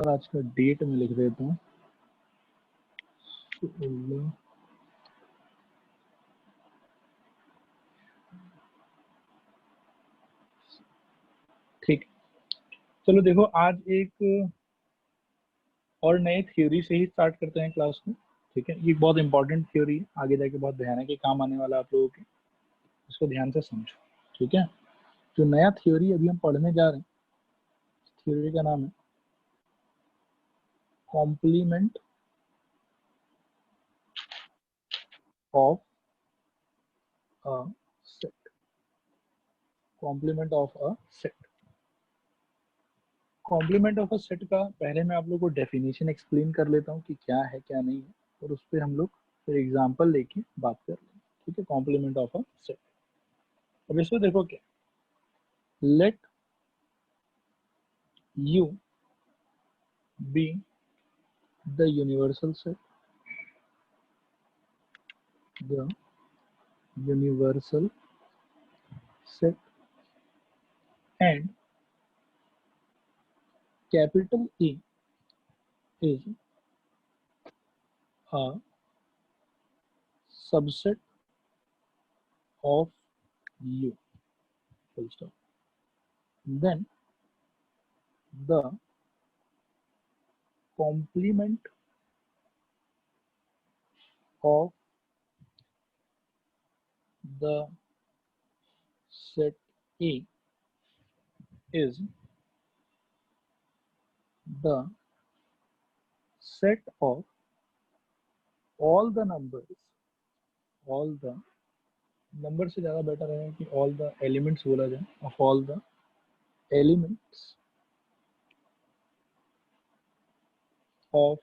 और आज का डेट में लिख देता हूँ। ठीक, चलो देखो आज एक और नए थ्योरी से ही स्टार्ट करते हैं क्लास को। ठीक है, ये बहुत इंपॉर्टेंट थ्योरी है, आगे जाके बहुत ध्यान के काम आने वाला आप लोगों के, इसको ध्यान से समझो। ठीक है, जो नया थ्योरी अभी हम पढ़ने जा रहे हैं, थ्योरी का नाम है complement of a set. Complement of a set. Complement of a set का पहले मैं आप लोगों को डेफिनेशन एक्सप्लेन कर लेता हूँ कि क्या है क्या नहीं है, और उस पर हम लोग फिर एग्जाम्पल लेके बात कर लेंगे। ठीक है, कॉम्प्लीमेंट ऑफ अ सेट। अब इसको देखो क्या, let you be the universal set, the universal set and capital E is a subset of U, full stop. Then the complement of the set A is the set of all the numbers से ज़्यादा better है कि all the elements बोला जाए, of all the elements of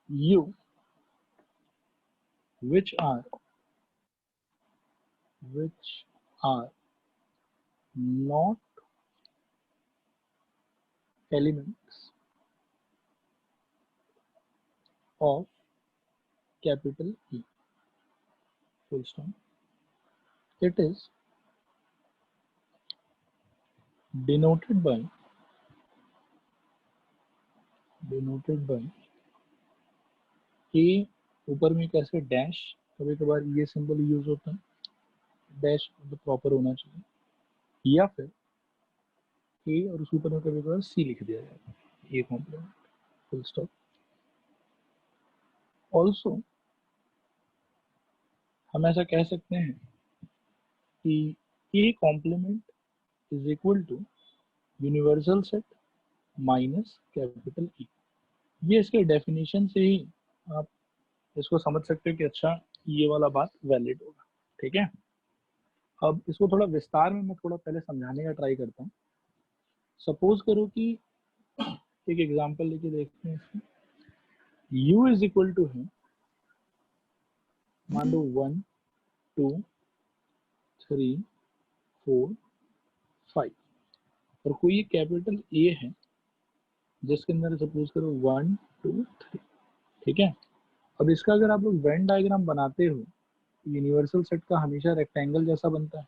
U which are not elements of capital E, full stop. It is denoted by ए, ऊपर में कैसे dash, कभी कभार ये सिंबल यूज होता है, डैश मतलब प्रॉपर होना चाहिए, या फिर ए और उस ऊपर में कभी कभार सी लिख दिया जाता है, A complement, full stop. Also हम ऐसा कह सकते हैं कि A complement is equal to universal set minus capital E. ये इसके डेफिनेशन से ही आप इसको समझ सकते हो कि अच्छा ये वाला बात वैलिड होगा। ठीक है, अब इसको थोड़ा विस्तार में मैं थोड़ा पहले समझाने का ट्राई करता हूँ। सपोज करो कि एक एग्जांपल लेके देखते हैं इसमें, u इज इक्वल टू है, मान लो 1 2 3 4 5, और कोई एक कैपिटल a है जिसके अंदर सपोज करो 1 2 3। ठीक है, अब इसका अगर आप लोग वेन डायग्राम बनाते हो, यूनिवर्सल सेट का हमेशा रेक्टेंगल जैसा बनता है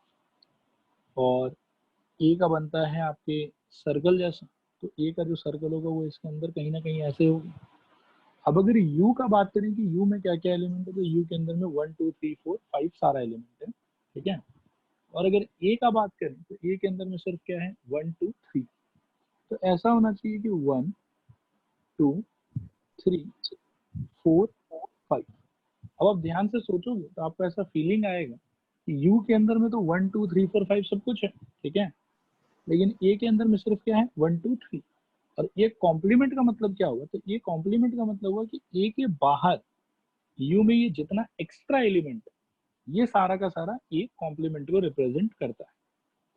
और ए का बनता है आपके सर्कल जैसा, तो ए का जो सर्कल होगा वो इसके अंदर कहीं ना कहीं ऐसे होगा। अब अगर u का बात करें कि u में क्या क्या एलिमेंट है, तो u के अंदर में 1 2 3 4 5 सारा एलिमेंट है। ठीक है, और अगर a का बात करें तो a के अंदर में सिर्फ क्या है 1 2 3, तो ऐसा होना चाहिए कि 1 2 3 4 5। अब आप ध्यान से सोचोगे तो आपको ऐसा फीलिंग आएगा कि u के अंदर में तो 1 2 3 4 5 सब कुछ है। ठीक है, लेकिन a के अंदर में सिर्फ क्या है 1 2 3। और ये कॉम्प्लीमेंट का मतलब क्या होगा, तो ये कॉम्प्लीमेंट का मतलब होगा कि a के बाहर u में ये जितना एक्स्ट्रा एलिमेंट है, ये सारा का सारा ए कॉम्प्लीमेंट को रिप्रेजेंट करता है।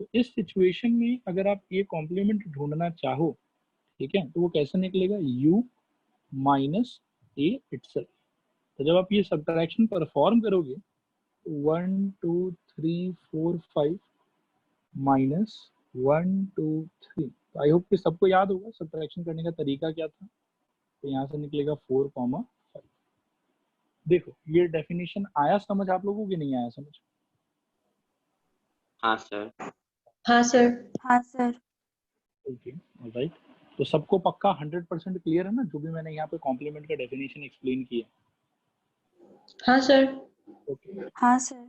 तो इस सिचुएशन में अगर आप ए कॉम्प्लीमेंट ढूंढना चाहो, ठीक है, तो वो कैसे निकलेगा, u माइनस ए इटसेल्फ। तो जब आप ये सब्ट्रैक्शन परफॉर्म करोगे, 1 2 3 4 5 माइनस 1 2 3, तो आई होप कि सबको याद होगा सब्ट्रैक्शन करने का तरीका क्या था। तो यहाँ से निकलेगा 4 5। देखो ये डेफिनेशन आया समझ आप लोगों की, नहीं आया समझ? हाँ सर। हाँ सर। हाँ सर। ओके ऑलराइट, तो सबको पक्का 100% क्लियर है ना जो भी मैंने यहाँ पे कॉम्प्लीमेंट का डेफिनेशन एक्सप्लेन किया? हाँ सर। ओके, हाँ सर।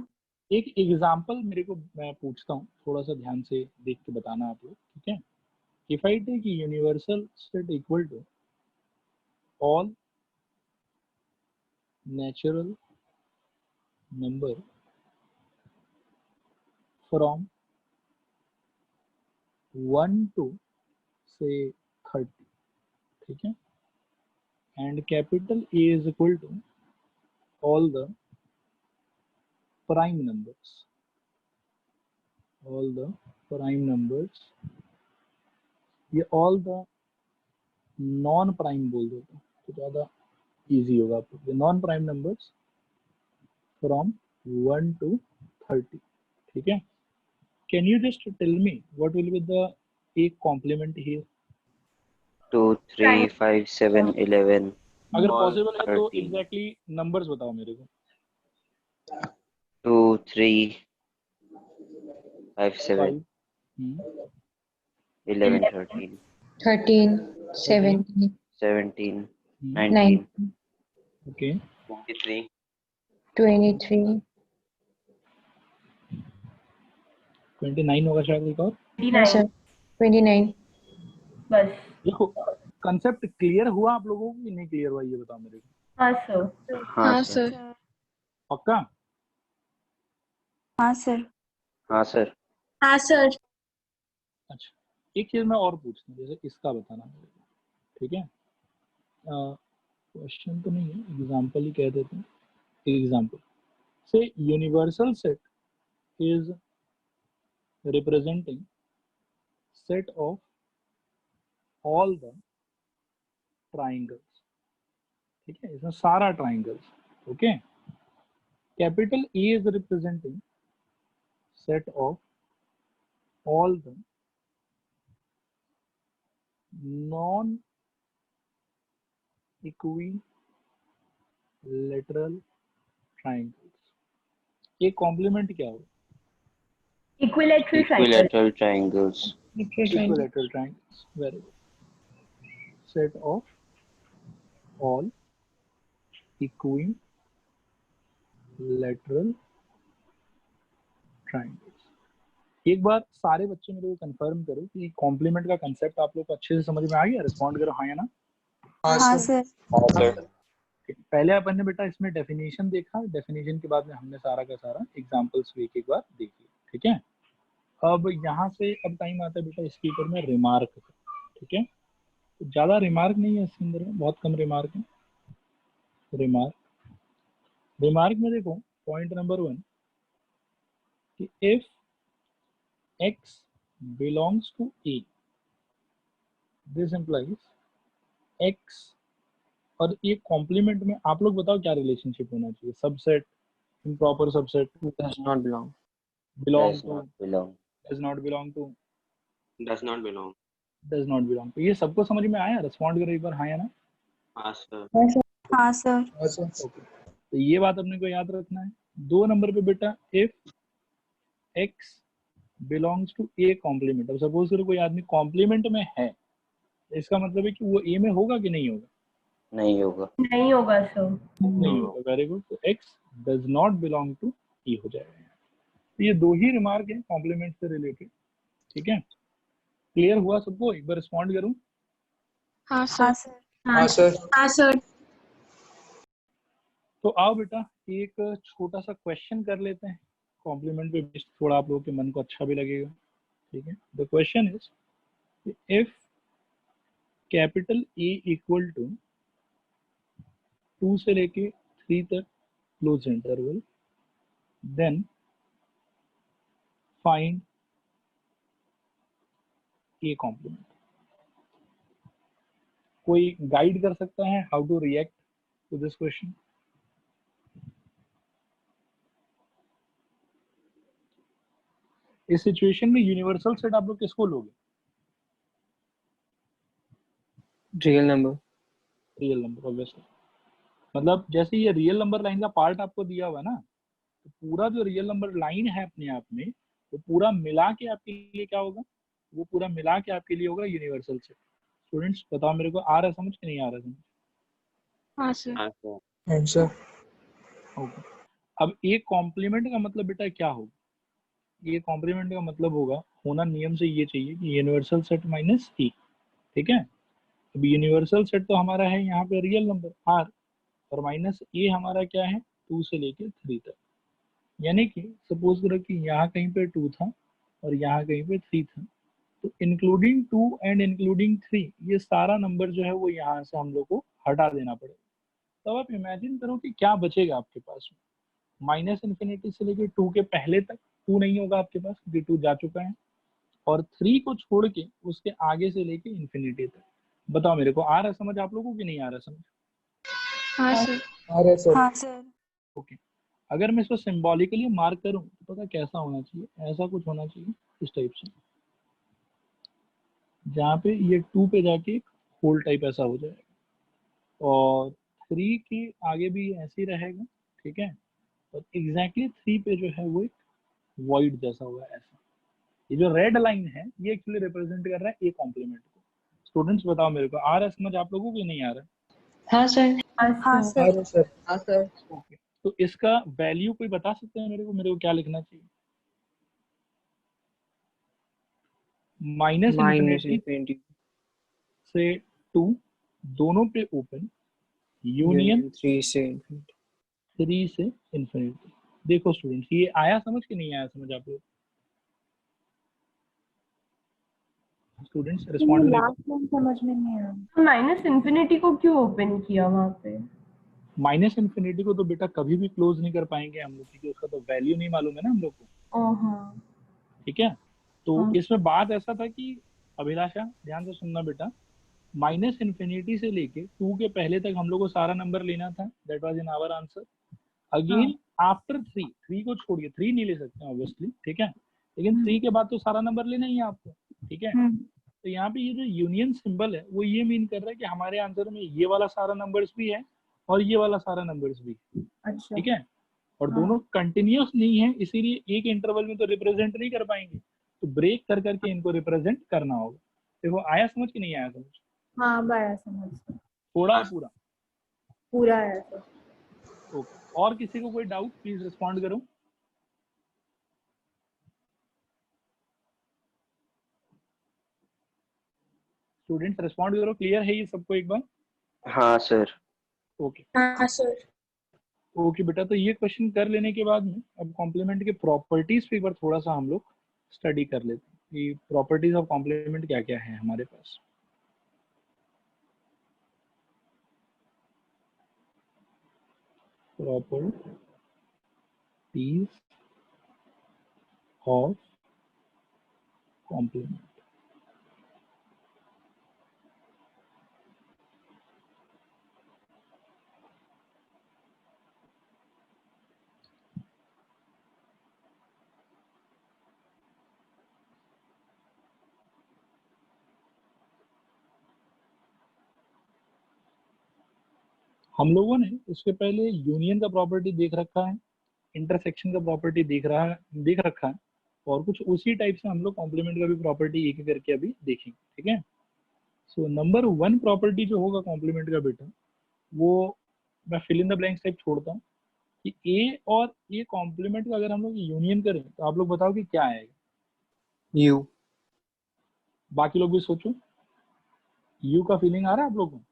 एक एग्जांपल मेरे को मैं पूछता हूँ, थोड़ा सा ध्यान से देख के बताना आप लोग, ठीक है? If I take universal set equal to all natural number from 1 to say 30, ठीक है, and capital A is equal to all the prime numbers, all the prime numbers, ये all the नॉन प्राइम बोल देते हैं तो ज़्यादा easy होगा आपको, ये non prime numbers from 1 to 30, ठीक है? Can you just tell me what will be the एक कॉम्प्लीमेंट हियर? 2 3 5 7 11 अगर all पॉसिबल है तो 13 एग्जैक्टली नंबर्स बताओ मेरे को। 2 3 5 7 5 11 13 13, 17, 17 19, 19 ओके 23 23, 29 होगा शायद एक और। हाँ सर 29। बस। देखो कंसेप्ट क्लियर हुआ आप लोगों को कि नहीं क्लियर हुआ ये बताओ मेरे को। हाँ सर। हाँ सर पक्का? हाँ सर। हाँ सर हाँ सर। अच्छा, एक चीज मैं और पूछता हूँ, जैसे इसका बताना मेरे को, ठीक है? क्वेश्चन तो नहीं है, एग्जांपल ही कह देते हैं। एग्जांपल से universal set is representing set of all the triangles, ठीक है, इसमें सारा triangles, okay? Capital A is representing set of all the non equilateral triangles. ये कॉम्प्लीमेंट क्या हो? Equilateral triangle. equilateral triangles equilateral triangles, very good. Set of all equilateral triangles. एक बार सारे बच्चे मेरे को कंफर्म करो कि कॉम्प्लीमेंट का कंसेप्ट आप लोग को अच्छे से समझ में आ गया? रिस्पॉन्ड करो हाँ या ना। हाँ सर। पहले अपन ने बेटा इसमें डेफिनेशन देखा, डेफिनेशन के बाद में हमने सारा का सारा एग्जांपल्स भी एक बार देख लिया, ठीक है? अब यहाँ से अब टाइम आता है बेटा इसके ऊपर में रिमार्क, ठीक है? तो ज़्यादा रिमार्क नहीं है इसके अंदर में, बहुत कम रिमार्क है। रिमार्क में देखो पॉइंट नंबर 1 कि if x belongs to A, this implies x, और ये कॉम्प्लीमेंट में आप लोग बताओ क्या रिलेशनशिप होना चाहिए? Subset, improper subset, does not belong belong does to, not belong does not belong to, does not belong। Does not belong to. ये सबको समझ में आया? रिस्पॉन्ड करो एक बार हाँ या ना। हाँ सर। हाँ सर। ओके, तो ये बात अपने को याद रखना है। 2 नंबर पे बेटा if x belongs to A complement. अब सपोज करो कोई आदमी कॉम्प्लीमेंट में है, इसका मतलब है कि वो ए में होगा कि नहीं होगा? नहीं होगा नहीं होगा सर। नहीं होगा, वेरी गुड। तो x does not belong to E हो जाएगा। तो ये 2 ही रिमार्क है कॉम्प्लीमेंट से रिलेटेड, ठीक है? क्लियर हुआ सबको? एक बार रिस्पॉन्ड करूं? हाँ सर। हाँ सर। हाँ सर। तो आओ बेटा एक छोटा सा क्वेश्चन कर लेते हैं कॉम्प्लीमेंट पे बेस्ड, थोड़ा आप लोगों के मन को अच्छा भी लगेगा, ठीक है? The question is if capital A equal to 2 से लेके 3 तक close interval, then find A complement. कोई गाइड कर सकता है how to react to this question? इस सिचुएशन में यूनिवर्सल सेट आप लोग किसको लोगे? Real number. Real number obviously. मतलब जैसे ये रियल नंबर लाइन का पार्ट आपको दिया हुआ है ना, तो पूरा जो रियल नंबर लाइन है अपने आप में, तो पूरा मिला के आपके लिए क्या होगा? वो पूरा मिला के आपके लिए होगा यूनिवर्सल सेट। स्टूडेंट्स बताओ मेरे को, आ रहा समझ कि नहीं आ रहा समझ? हाँ सर। हाँ सर। Answer okay. अब एक कॉम्प्लीमेंट का मतलब बेटा क्या होगा? ये कॉम्प्लीमेंट का मतलब होगा, होना नियम से ये चाहिए कि यूनिवर्सल सेट माइनस ए, ठीक है। अब यूनिवर्सल सेट तो हमारा है यहाँ पे रियल नंबर आर, और माइनस ए हमारा क्या है, 2 से लेके 3 तक। यानी कि सपोज करो कि यहाँ कहीं पे 2 था और यहाँ कहीं पे 3 था, तो इंक्लूडिंग 2 एंड इंक्लूडिंग 3 ये सारा नंबर जो है वो यहाँ से हम लोग को हटा देना पड़ेगा। तब आप इमेजिन करो कि क्या बचेगा आपके पास में। माइनस इन्फिनिटी से लेके 2 के पहले तक 2 नहीं होगा आपके पास क्योंकि 2 जा चुका है, और 3 को छोड़ के उसके आगे से लेके इन्फिनिटी तक। बताओ मेरे को, आ रहा समझ आप लोगों को कि नहीं आ रहा समझ? हाँ सर। आ रहा है सर। हाँ सर। ओके। अगर मैं इसको सिंबॉलिकली मार्क करूं तो पता कैसा होना चाहिए, ऐसा कुछ होना चाहिए इस टाइप से, जहाँ पे ये 2 पे जाके एक होल टाइप ऐसा हो जाएगा, और 3 के आगे भी ऐसे ही रहेगा, ठीक है। और एग्जैक्टली 3 पे जो है वो एक वॉइड जैसा होगा ऐसा। ये जो रेड लाइन है ये एक्चुअली रिप्रेजेंट कर रहा है ए कॉम्प्लीमेंट को। स्टूडेंट्स बताओ मेरे को, आ रहा है समझ आप लोगों को कि नहीं आ रहा? हाँ सर। हाँ आ सर। रहा है सर। हाँ सर। ओके। तो इसका वैल्यू कोई बता सकते हैं मेरे को क्या लिखना चाहिए? माइनस माइनस इन्फिनिटी इन्फिनिटी से 2 दोनों पे ओपन, यूनियन यूनियन 3 से इन्फिनिटी। 3 से इन्फिनिटी। देखो स्टूडेंट्स, ये आया समझ कि नहीं आया समझ आप लोग? स्टूडेंट्स रिस्पॉन्ड करें। लास्ट लाइन समझ में नहीं आया। माइनस इन्फिनिटी को क्यों ओपन किया वहाँ पे? माइनस इन्फिनिटी को तो बेटा कभी भी क्लोज नहीं कर पाएंगे हम लोग, क्योंकि उसका तो वैल्यू नहीं मालूम है ना हम लोग को, ओ हाँ। ठीक है। तो हाँ। इसमें बात ऐसा था कि अभिलाषा ध्यान से सुनना बेटा, माइनस इन्फिनिटी से लेके 2 के पहले तक हम लोग को सारा नंबर लेना था, that was in our answer. Again after 3 को छोड़िए, 3 नहीं ले सकते ऑब्वियसली, ठीक है, लेकिन 3 के बाद तो सारा नंबर लेना ही है आपको, ठीक है। तो यहाँ पे ये जो यूनियन सिंबल है वो ये मीन कर रहा है कि हमारे आंसर में ये वाला सारा नंबर्स भी है और ये वाला सारा नंबर्स भी है, अच्छा। ठीक है। और दोनों कंटिन्यूअस नहीं है, इसीलिए एक इंटरवल में तो रिप्रेजेंट नहीं कर पाएंगे, तो ब्रेक कर करके इनको रिप्रेजेंट करना होगा। देखो आया समझ कि नहीं आया समझ? हाँ बाया समझ। थोड़ा पूरा? पूरा है सर। ओके। और किसी को कोई डाउट प्लीज रिस्पॉन्ड करो। स्टूडेंट्स रिस्पॉन्ड करो, क्लियर है ये सबको एक बार? हाँ सर। ओके। हाँ सर। ओके बेटा, तो ये क्वेश्चन कर लेने के बाद में अब कॉम्प्लीमेंट के प्रॉपर्टीज पे एक बार थोड़ा सा हम लोग स्टडी कर लेते हैं कि प्रॉपर्टीज ऑफ कॉम्प्लीमेंट क्या क्या है हमारे पास। Properties of complement. हम लोगों ने इसके पहले यूनियन का प्रॉपर्टी देख रखा है, इंटरसेक्शन का प्रॉपर्टी देख रखा है, और कुछ उसी टाइप से हम लोग कॉम्प्लीमेंट का भी प्रॉपर्टी एक एक करके अभी देखेंगे, ठीक है। सो नंबर 1 प्रॉपर्टी जो होगा कॉम्प्लीमेंट का बेटा, वो मैं fill in the blanks type छोड़ता हूँ कि ए और ए कॉम्प्लीमेंट का अगर हम लोग यूनियन करें तो आप लोग बताओ कि क्या आएगा। यू। बाकी लोग भी सोचो, यू का फीलिंग आ रहा है आप लोगों को?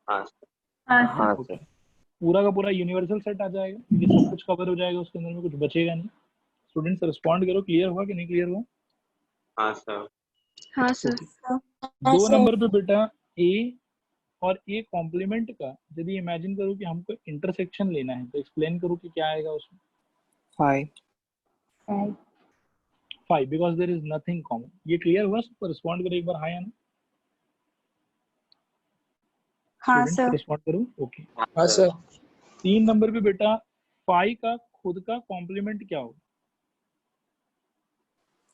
हाँ हाँ ओके। सर। पूरा का पूरा यूनिवर्सल सेट आ जाएगा क्योंकि सब कुछ कवर हो जाएगा, उसके अंदर में कुछ बचेगा नहीं। स्टूडेंट्स रिस्पॉन्ड करो, क्लियर हुआ कि नहीं क्लियर हुआ? हाँ सर। हाँ सर। Okay. 2 नंबर पे बेटा ए और ए कॉम्प्लीमेंट का यदि इमेजिन करो कि हमको इंटरसेक्शन लेना है तो एक्सप्लेन करो कि क्या आएगा उसमें। 5 5 because there is nothing common. ये क्लियर हुआ सबको? रिस्पॉन्ड करो एक बार, हाँ या ना? हाँ स्टूडेंट्स सर। रिस्पॉन्ड करो। ओके। हाँ सर। 3 नंबर पे बेटा 5 का खुद का कॉम्प्लीमेंट क्या होगा?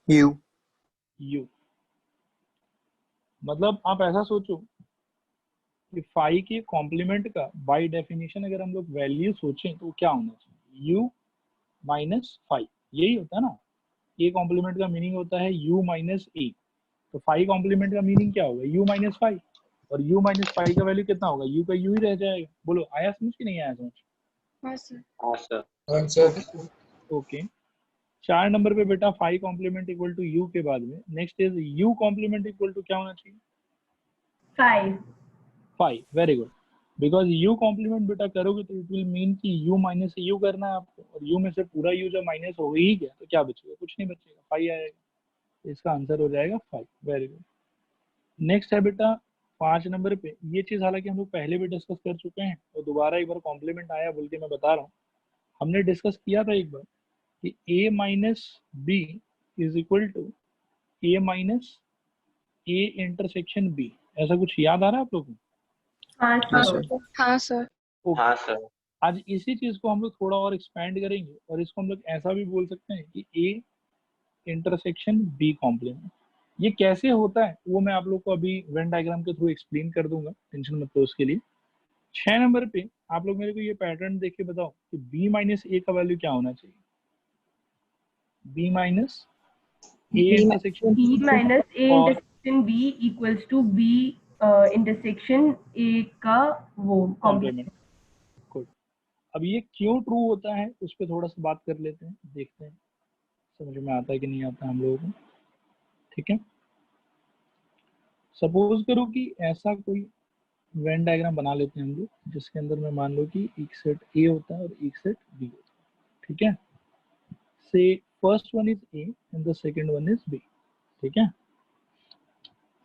यू। यू। मतलब आप ऐसा सोचो कि 5 के कॉम्प्लीमेंट का बाय डेफिनेशन अगर हम लोग वैल्यू सोचें तो क्या होना चाहिए? यू माइनस 5, यही होता है ना। ए कॉम्प्लीमेंट का मीनिंग होता है u माइनस ए, तो फाइव कॉम्प्लीमेंट का मीनिंग क्या होगा, u माइनस फाइव, और u माइनस फाइव का वैल्यू कितना होगा, u का u ही रह जाएगा। बोलो आया समझ कि नहीं आया समझ? हाँ सर। हाँ सर। आंसर ओके, 4 नंबर पे बेटा five complement equal to u के बाद में next is u complement equal to क्या होना चाहिए, 5। 5। Very good, because u complement बेटा करोगे तो इट विल मीन कि u माइनस u करना है आपको, और u में से पूरा u जब माइनस हो ही गया तो क्या बचेगा, कुछ नहीं बचेगा, 5 आएगा। इसका आंसर हो जाएगा 5। Very good. नेक्स्ट है बेटा 5 नंबर पे, ये चीज हालांकि हम लोग पहले भी डिस्कस कर चुके हैं और दोबारा एक बार कॉम्प्लीमेंट आया बोल के मैं बता रहा हूँ। हमने डिस्कस किया था एक बार कि a minus B is equal to a minus a intersection b, ऐसा कुछ याद आ रहा है आप लोगों को? हाँ हाँ सर। सर। हाँ सर। हाँ सर। आज इसी चीज को हम लोग थोड़ा और एक्सपेंड करेंगे और इसको हम लोग ऐसा भी बोल सकते हैं कि a इंटरसेक्शन b कॉम्प्लीमेंट। ये कैसे होता है वो मैं आप लोग को अभी वेन डायग्राम के थ्रू एक्सप्लेन कर दूंगा, टेंशन मत लो उसके लिए। 6 नंबर पे आप लोग मेरे को ये पैटर्न देख के बताओ कि b माइनस a का वैल्यू क्या होना चाहिए, b minus a intersection b minus a और intersection b equals to b intersection a का वो कॉम्प्लीमेंट। गुड, अब ये क्यों ट्रू होता है उस पर थोड़ा सा बात कर लेते हैं, देखते हैं समझ में आता है कि नहीं आता हम लोगों को। ठीक है, सपोज करो कि ऐसा कोई वेन डायग्राम बना लेते हैं हम लोग जिसके अंदर में मान लो कि एक सेट ए होता है और एक सेट बी होता है। ठीक है, say first one is A and the second one is B. ठीक है,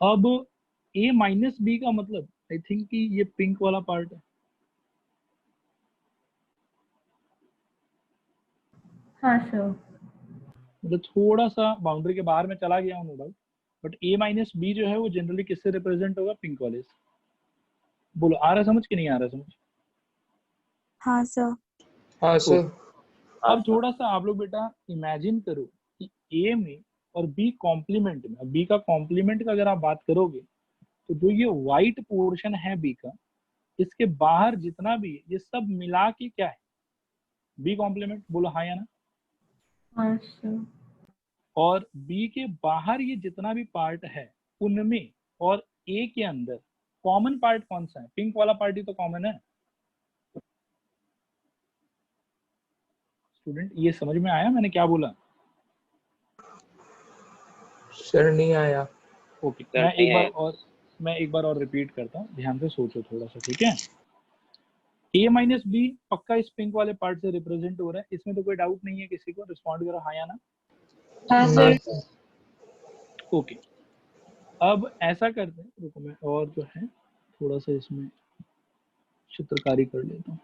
अब a माइनस बी का मतलब आई थिंक कि ये पिंक वाला पार्ट है। हाँ सर। मतलब थोड़ा सा बाउंड्री के बाहर में चला गया हूँ no doubt, but a minus B जो है वो जनरली किससे रिप्रेजेंट होगा, पिंक वाले से। बोलो आ रहा समझ कि नहीं आ रहा समझ? हाँ सर। हाँ सर। अब थोड़ा सा आप लोग बेटा इमेजिन करो कि a में और b कॉम्प्लीमेंट में, b का कॉम्प्लीमेंट का अगर आप बात करोगे तो जो ये व्हाइट पोर्शन है b का, इसके बाहर जितना भी है ये सब मिला के क्या है, b कॉम्प्लीमेंट। बोलो हाँ या ना? हाँ सर। और b के बाहर ये जितना भी पार्ट है उनमें और a के अंदर कॉमन पार्ट कौन सा है, पिंक वाला पार्ट ही तो कॉमन है। स्टूडेंट ये समझ में आया मैंने क्या बोला? सर नहीं आया। ओके, सर, मैं एक बार और रिपीट करता हूँ, ध्यान से सोचो थोड़ा सा। ठीक है, a माइनस बी पक्का इस पिंक वाले पार्ट से रिप्रेजेंट हो रहा है, इसमें तो कोई डाउट नहीं है, किसी को रिस्पॉन्ड करो हाँ या ना? हाँ सर। ओके, अब ऐसा करते हैं, रुको मैं और जो है थोड़ा सा इसमें चित्रकारी कर लेता हूँ।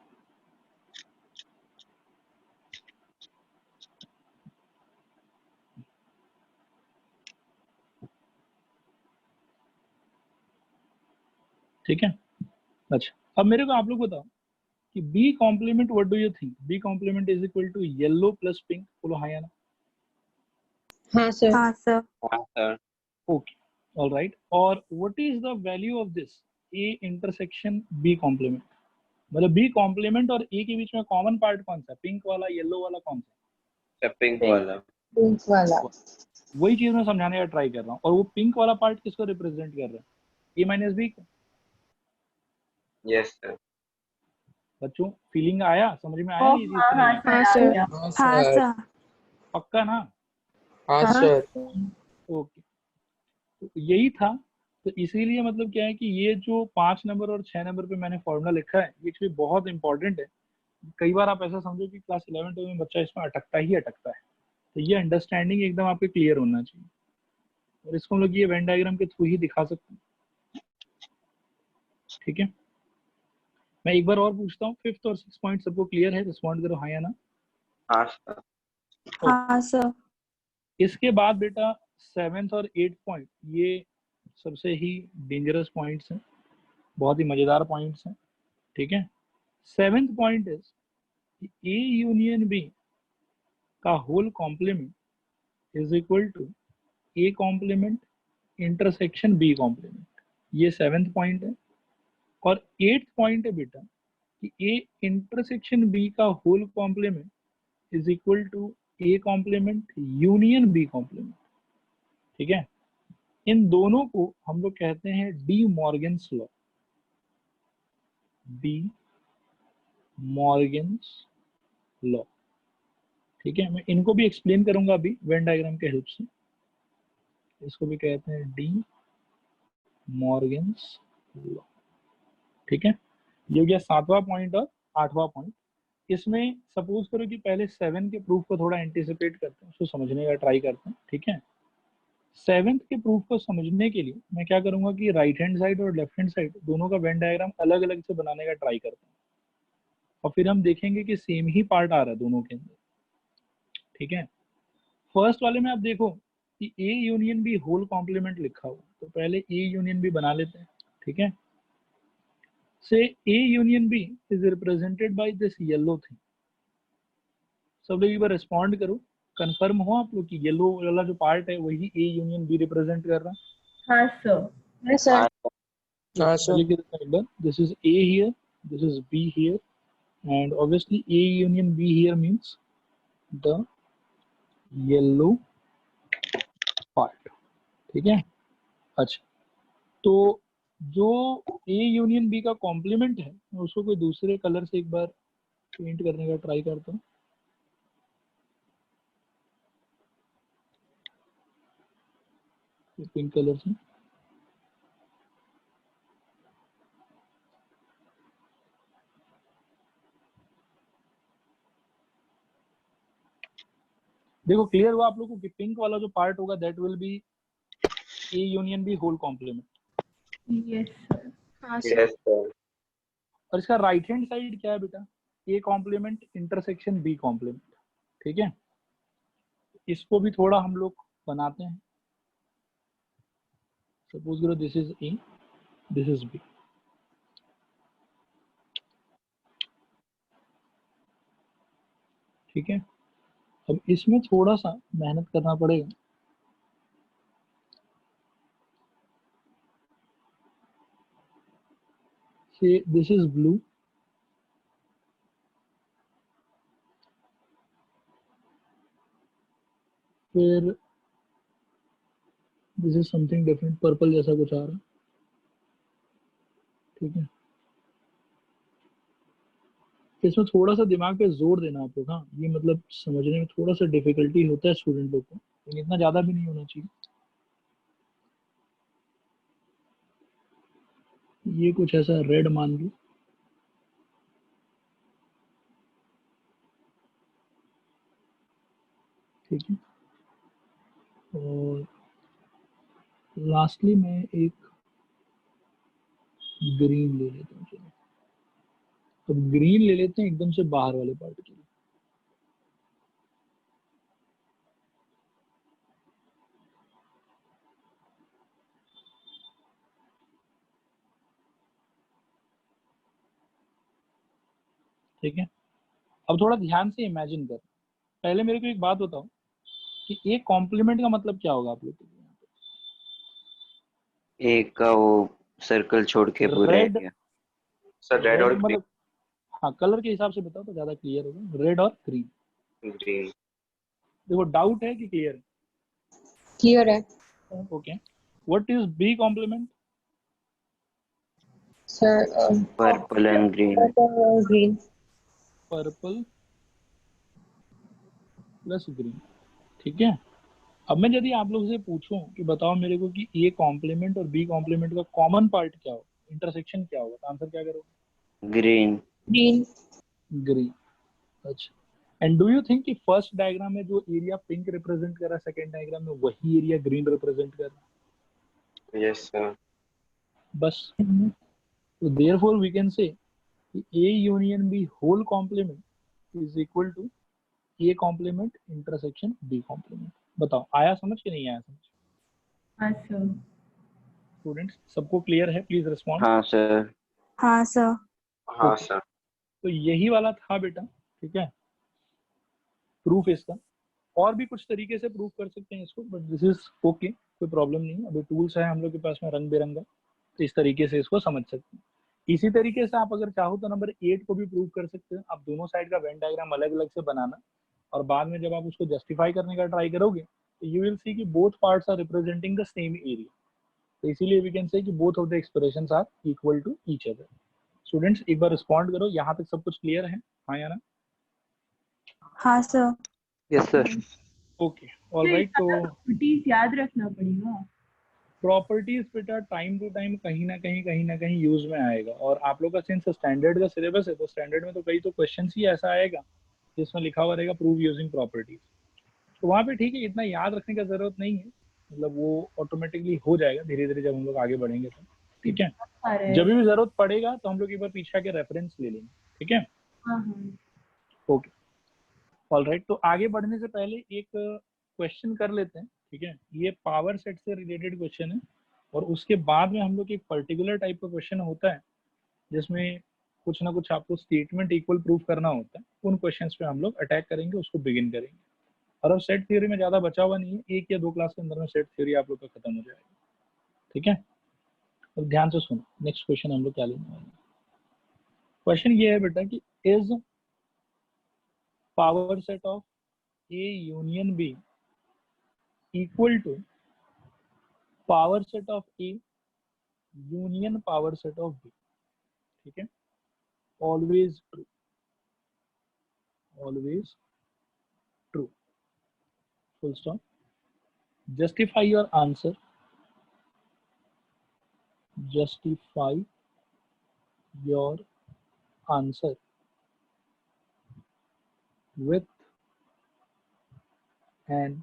ठीक है, अच्छा अब मेरे को आप लोग बताओ कि B complement, what do you think, B complement is equal to yellow plus pink. बोलो हाँ या ना? हाँ सर। हाँ सर। हाँ सर। ओके, ऑल राइट, और what is the value of this A intersection B complement? मतलब बी कॉम्प्लीमेंट और ए के बीच में कॉमन पार्ट कौन सा, पिंक वाला येलो वाला कौन सा? पिंक वाला। पिंक वाला। वही चीज मैं समझाने का ट्राई कर रहा हूँ, और वो पिंक वाला पार्ट किसको रिप्रेजेंट कर रहा है, ए माइनस बी को। Yes sir. बच्चों फीलिंग आया, समझ में आया ये चीज? हाँ हाँ हाँ सर। सर। हाँ हाँ सर। सर। पक्का ना? हाँ हाँ सर। ओके, तो यही था। तो इसीलिए मतलब क्या है कि ये जो 5 नंबर और 6 नंबर पे मैंने फॉर्मूला लिखा है ये एक्चुअली बहुत इंपॉर्टेंट है। कई बार आप ऐसा समझो कि क्लास 11 में बच्चा इसमें अटकता ही अटकता है, तो ये अंडरस्टैंडिंग एकदम आपके क्लियर होना चाहिए, और इसको हम लोग ये वेन डायग्राम के थ्रू ही दिखा सकते हैं। ठीक है, मैं एक बार और पूछता हूँ, 5th और 6th पॉइंट सबको क्लियर है? रिस्पॉन्ड करो हाँ या ना? हाँ सर। हाँ सर। इसके बाद बेटा 7th और 8th पॉइंट, ये सबसे ही डेंजरस पॉइंट्स हैं, बहुत ही मजेदार पॉइंट्स हैं। ठीक है, 7th point is A union B का whole complement is equal to A complement intersection B complement. ये 7th पॉइंट है। और 8th पॉइंट है बेटा कि ए इंटरसेक्शन बी का whole complement is equal to A complement union B complement, ठीक है। इन दोनों को हम लोग कहते हैं De Morgan's law, De Morgan's law, ठीक है। मैं इनको भी एक्सप्लेन करूंगा अभी वेन डायग्राम के हेल्प से। इसको भी कहते हैं डी मॉर्गन्स लॉ, ठीक है। ये हो गया 7वां पॉइंट और 8वां पॉइंट। इसमें सपोज करो कि पहले 7 के प्रूफ को थोड़ा एंटिसिपेट करते हैं, उसको समझने का ट्राई करते हैं, ठीक है। 7th के प्रूफ को समझने के लिए मैं क्या करूंगा कि राइट हैंड साइड और लेफ्ट हैंड साइड दोनों का वेन डायग्राम अलग अलग से बनाने का ट्राई करते हैं, और फिर हम देखेंगे कि सेम ही पार्ट आ रहा है दोनों के अंदर, ठीक है। फर्स्ट वाले में आप देखो कि A union B whole complement लिखा हुआ, तो पहले ए यूनियन बी बना लेते हैं, ठीक है। Say A union B is represented by this yellow thing. सब लोग एक बार रिस्पॉन्ड करो, कंफर्म हो आप लोग कि येलो वाला जो पार्ट है वही ए यूनियन बी रिप्रेजेंट कर रहा है। हाँ सर। Yes, sir. हाँ सर। लिख देते हैं एक बार, this is A here, this is B here, and obviously A union B here means the yellow part, ठीक है। अच्छा, तो जो ए यूनियन बी का कॉम्प्लीमेंट है मैं उसको कोई दूसरे कलर से एक बार पेंट करने का ट्राई करता हूँ। पिंक कलर से, देखो क्लियर हुआ आप लोगों को कि पिंक वाला जो पार्ट होगा that will be A union B whole complement. Yes sir. हाँ सर। Yes, sir. और इसका राइट हैंड साइड क्या है बेटा, A complement intersection B complement, ठीक है। इसको भी थोड़ा हम लोग बनाते हैं। सपोज करो this is A, this is B, ठीक है। अब इसमें थोड़ा सा मेहनत करना पड़ेगा। से दिस इज ब्लू, फिर this is something different, purple जैसा कुछ आ रहा है, ठीक है। इसमें थोड़ा सा दिमाग पे जोर देना आप लोग, हाँ ये मतलब समझने में थोड़ा सा डिफिकल्टी होता है स्टूडेंट लोग को, लेकिन इतना ज्यादा भी नहीं होना चाहिए। ये कुछ ऐसा रेड मान लो, ठीक है। और लास्टली मैं एक ग्रीन ले लेता हूँ, चलो अब ग्रीन ले लेते हैं एकदम से बाहर वाले पार्ट के लिए। ठीक है, अब थोड़ा ध्यान से इमेजिन कर। पहले मेरे को एक बात बताओ कि एक कॉम्प्लीमेंट का मतलब क्या होगा आप लोग के लिए? एक का वो सर्कल छोड़ के पूरा red, area. Sir, red red or green? मतलब हाँ कलर के हिसाब से बताओ तो ज्यादा क्लियर होगा। रेड और ग्रीन, Green. देखो डाउट है कि क्लियर है? Clear है okay, what is B complement? sir. Purple and green. Purple और green. पर्पल प्लस ग्रीन, ठीक है। अब मैं यदि आप लोग से पूछूं कि बताओ मेरे को कि ए कॉम्प्लीमेंट और बी कॉम्प्लीमेंट का कॉमन पार्ट क्या होगा, इंटरसेक्शन क्या होगा, तो आंसर क्या करोगे? ग्रीन। Green. ग्रीन। अच्छा, एंड डू यू थिंक कि फर्स्ट डायग्राम में जो एरिया पिंक रिप्रेजेंट कर रहा है सेकंड डायग्राम में वही एरिया ग्रीन रिप्रेजेंट कर रहा है? Yes, sir. बस, तो therefore we can say A union B whole complement is equal to A complement intersection B complement. बताओ आया समझ कि नहीं आया समझ? हाँ सर। स्टूडेंट्स सबको क्लियर है? Please respond. हाँ सर। हाँ सर। हाँ, Okay. sir. तो यही वाला था बेटा, ठीक है, प्रूफ इसका। और भी कुछ तरीके से प्रूफ कर सकते हैं इसको, बट दिस इज ओके, कोई प्रॉब्लम नहीं। अभी टूल्स है हम लोग के पास में रंग बिरंगा, तो इस तरीके से इसको समझ सकते हैं। इसी तरीके से आप अगर चाहो तो नंबर 8 को भी प्रूव कर सकते हैं। आप दोनों साइड का वेन डायग्राम अलग अलग से बनाना, और बाद में जब आप उसको जस्टिफाई करने का ट्राई करोगे तो यू विल सी कि both parts are representing the same area, तो इसीलिए वी कैन से कि both of the expressions are equal to each other. Students एक बार रिस्पॉन्ड करो, यहाँ तक सब कुछ क्लियर है? हाँ या ना? हाँ sir. Yes sir. Okay alright. तो प्रॉपर्टीज याद रखना पड़ेगा। प्रॉपर्टीज बेटा टाइम टू टाइम कहीं ना कहीं यूज में आएगा, और आप लोग का सिंस स्टैंडर्ड का सिलेबस है तो स्टैंडर्ड में तो कई तो क्वेश्चन ही ऐसा आएगा जिसमें लिखा हुआ रहेगा प्रूव यूजिंग प्रॉपर्टीज, तो वहाँ पे ठीक है, इतना याद रखने का जरूरत नहीं है, मतलब वो ऑटोमेटिकली हो जाएगा धीरे धीरे जब हम लोग आगे बढ़ेंगे तो, ठीक है। अरे जब भी जरूरत पड़ेगा तो हम लोग एक बार पीछे के रेफरेंस ले लेंगे, ठीक है। हाँ हाँ ओके ऑलराइट। तो आगे बढ़ने से पहले एक क्वेश्चन कर लेते हैं, ठीक है। ये पावर सेट से रिलेटेड क्वेश्चन है, और उसके बाद में हम लोग एक पर्टिकुलर टाइप का क्वेश्चन होता है जिसमें कुछ ना कुछ आपको स्टेटमेंट इक्वल प्रूफ करना होता है, उन क्वेश्चंस पे हम लोग अटैक करेंगे, उसको बिगिन करेंगे। और अब सेट थ्योरी में ज्यादा बचा हुआ नहीं है, 1 या 2 क्लास के अंदर में सेट थ्योरी आप लोग का खत्म हो जाएगा, ठीक है। अब ध्यान से सुनो, नेक्स्ट क्वेश्चन हम लोग क्या लेने वाले हैं। क्वेश्चन ये है बेटा कि is power set of A union B equal to power set of A union power set of B, ठीक है। Always true, always true, full stop. Justify your answer, justify your answer with an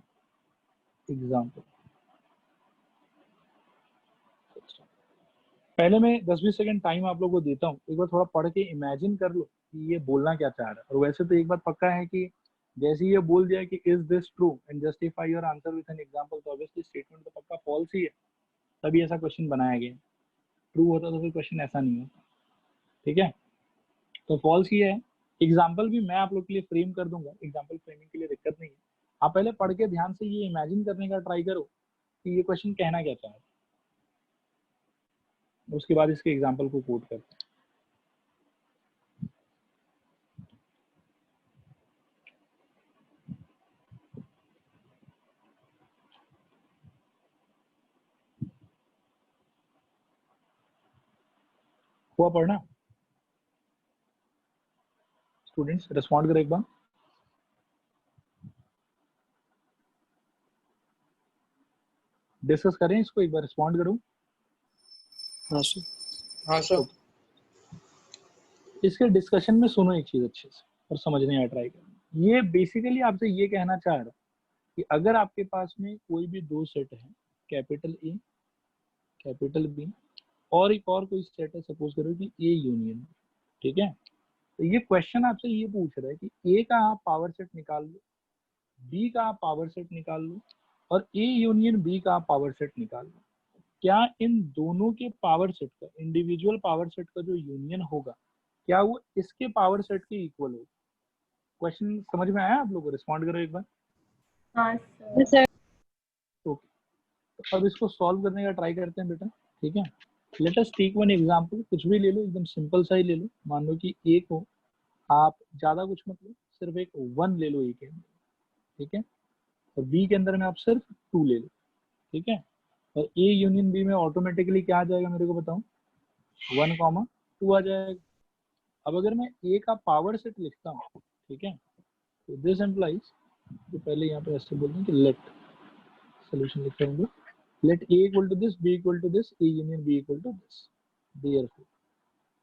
example। पहले मैं 10-20 second time आप लोगों को देता हूँ, एक बार थोड़ा पढ़ के इमेजिन कर लो कि ये बोलना क्या चाह रहा है। और वैसे तो एक बात पक्का है कि जैसे ये बोल दिया कि is this true and justify your answer with an example, तो ऑब्वियसली स्टेटमेंट तो पक्का फॉल्स ही है, तभी ऐसा क्वेश्चन बनाया गया। ट्रू होता तो फिर क्वेश्चन ऐसा नहीं होता, ठीक है। तो फॉल्स ही है। एग्जाम्पल भी मैं आप लोग के लिए फ्रेम कर दूंगा, एग्जाम्पल फ्रेमिंग के लिए दिक्कत नहीं है। आप पहले पढ़ के ध्यान से ये इमेजिन करने का ट्राई करो कि ये क्वेश्चन कहना क्या चाह रहा है, उसके बाद इसके एग्जाम्पल को कोट करते हैं। हुआ पढ़ना? स्टूडेंट्स रिस्पॉन्ड करो एक बार। डिस्कस करें इसको, एक बार रिस्पॉन्ड करो। हाँ सर। हाँ सर। इसके डिस्कशन में सुनो एक चीज अच्छे से और समझने का ट्राई करो। ये बेसिकली आपसे ये कहना चाह रहा कि अगर आपके पास में कोई भी दो सेट है, कैपिटल ए कैपिटल बी, और एक और कोई सेट है, सपोज करो कि ए यूनियन, ठीक है। तो ये क्वेश्चन आपसे ये पूछ रहा है कि ए का आप पावर सेट निकाल लो, बी का आप पावर सेट निकाल लो, और ए यूनियन बी का आप पावर सेट निकाल लो। क्या इन दोनों के पावर सेट का, इंडिविजुअल पावर सेट का जो यूनियन होगा, क्या वो इसके पावर सेट के इक्वल होगा? क्वेश्चन समझ में आया आप लोगों को? रिस्पॉन्ड करो एक बार। हाँ सर। सर। ओके, तो अब इसको सॉल्व करने का ट्राई करते हैं बेटा, ठीक है। Let us take one example, कुछ भी ले लो, एकदम सिंपल सा ही ले लो। मान लो कि ए को आप ज्यादा कुछ मत लो, सिर्फ एक 1 ले लो ए के अंदर, ठीक है। और बी के अंदर में आप सिर्फ 2 ले लो, ठीक है। और ए यूनियन बी में ऑटोमेटिकली क्या आ जाएगा मेरे को बताओ? 1, 2 आ जाएगा। अब अगर मैं ए का पावर सेट लिखता हूँ, ठीक है, तो दिस एम्प्लाइज, तो पहले यहाँ पे ऐसे बोलते हैं कि लेट सोल्यूशन लिख रहे हैं, let A equal to this, B equal to this, A union B equal to this, therefore.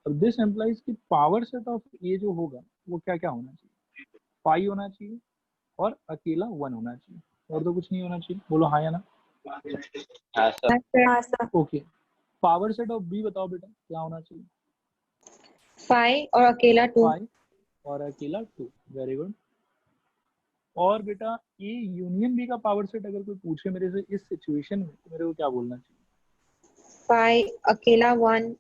अब दिस एम्प्लाइज की पावर सेट ऑफ ए जो होगा वो क्या क्या होना चाहिए? 5 होना चाहिए और अकेला 1 होना चाहिए, और तो कुछ नहीं होना चाहिए। बोलो हाँ या ना? हाँ सर। हाँ sir. Okay, power set of B बताओ बेटा क्या होना चाहिए? 5 और अकेला 2। 5 और अकेला 2, वेरी गुड। और बेटा ए यूनियन बी का पावर सेट अगर कोई पूछे मेरे से इस सिचुएशन में, तो मेरे को क्या बोलना चाहिए? 5 अकेला 1,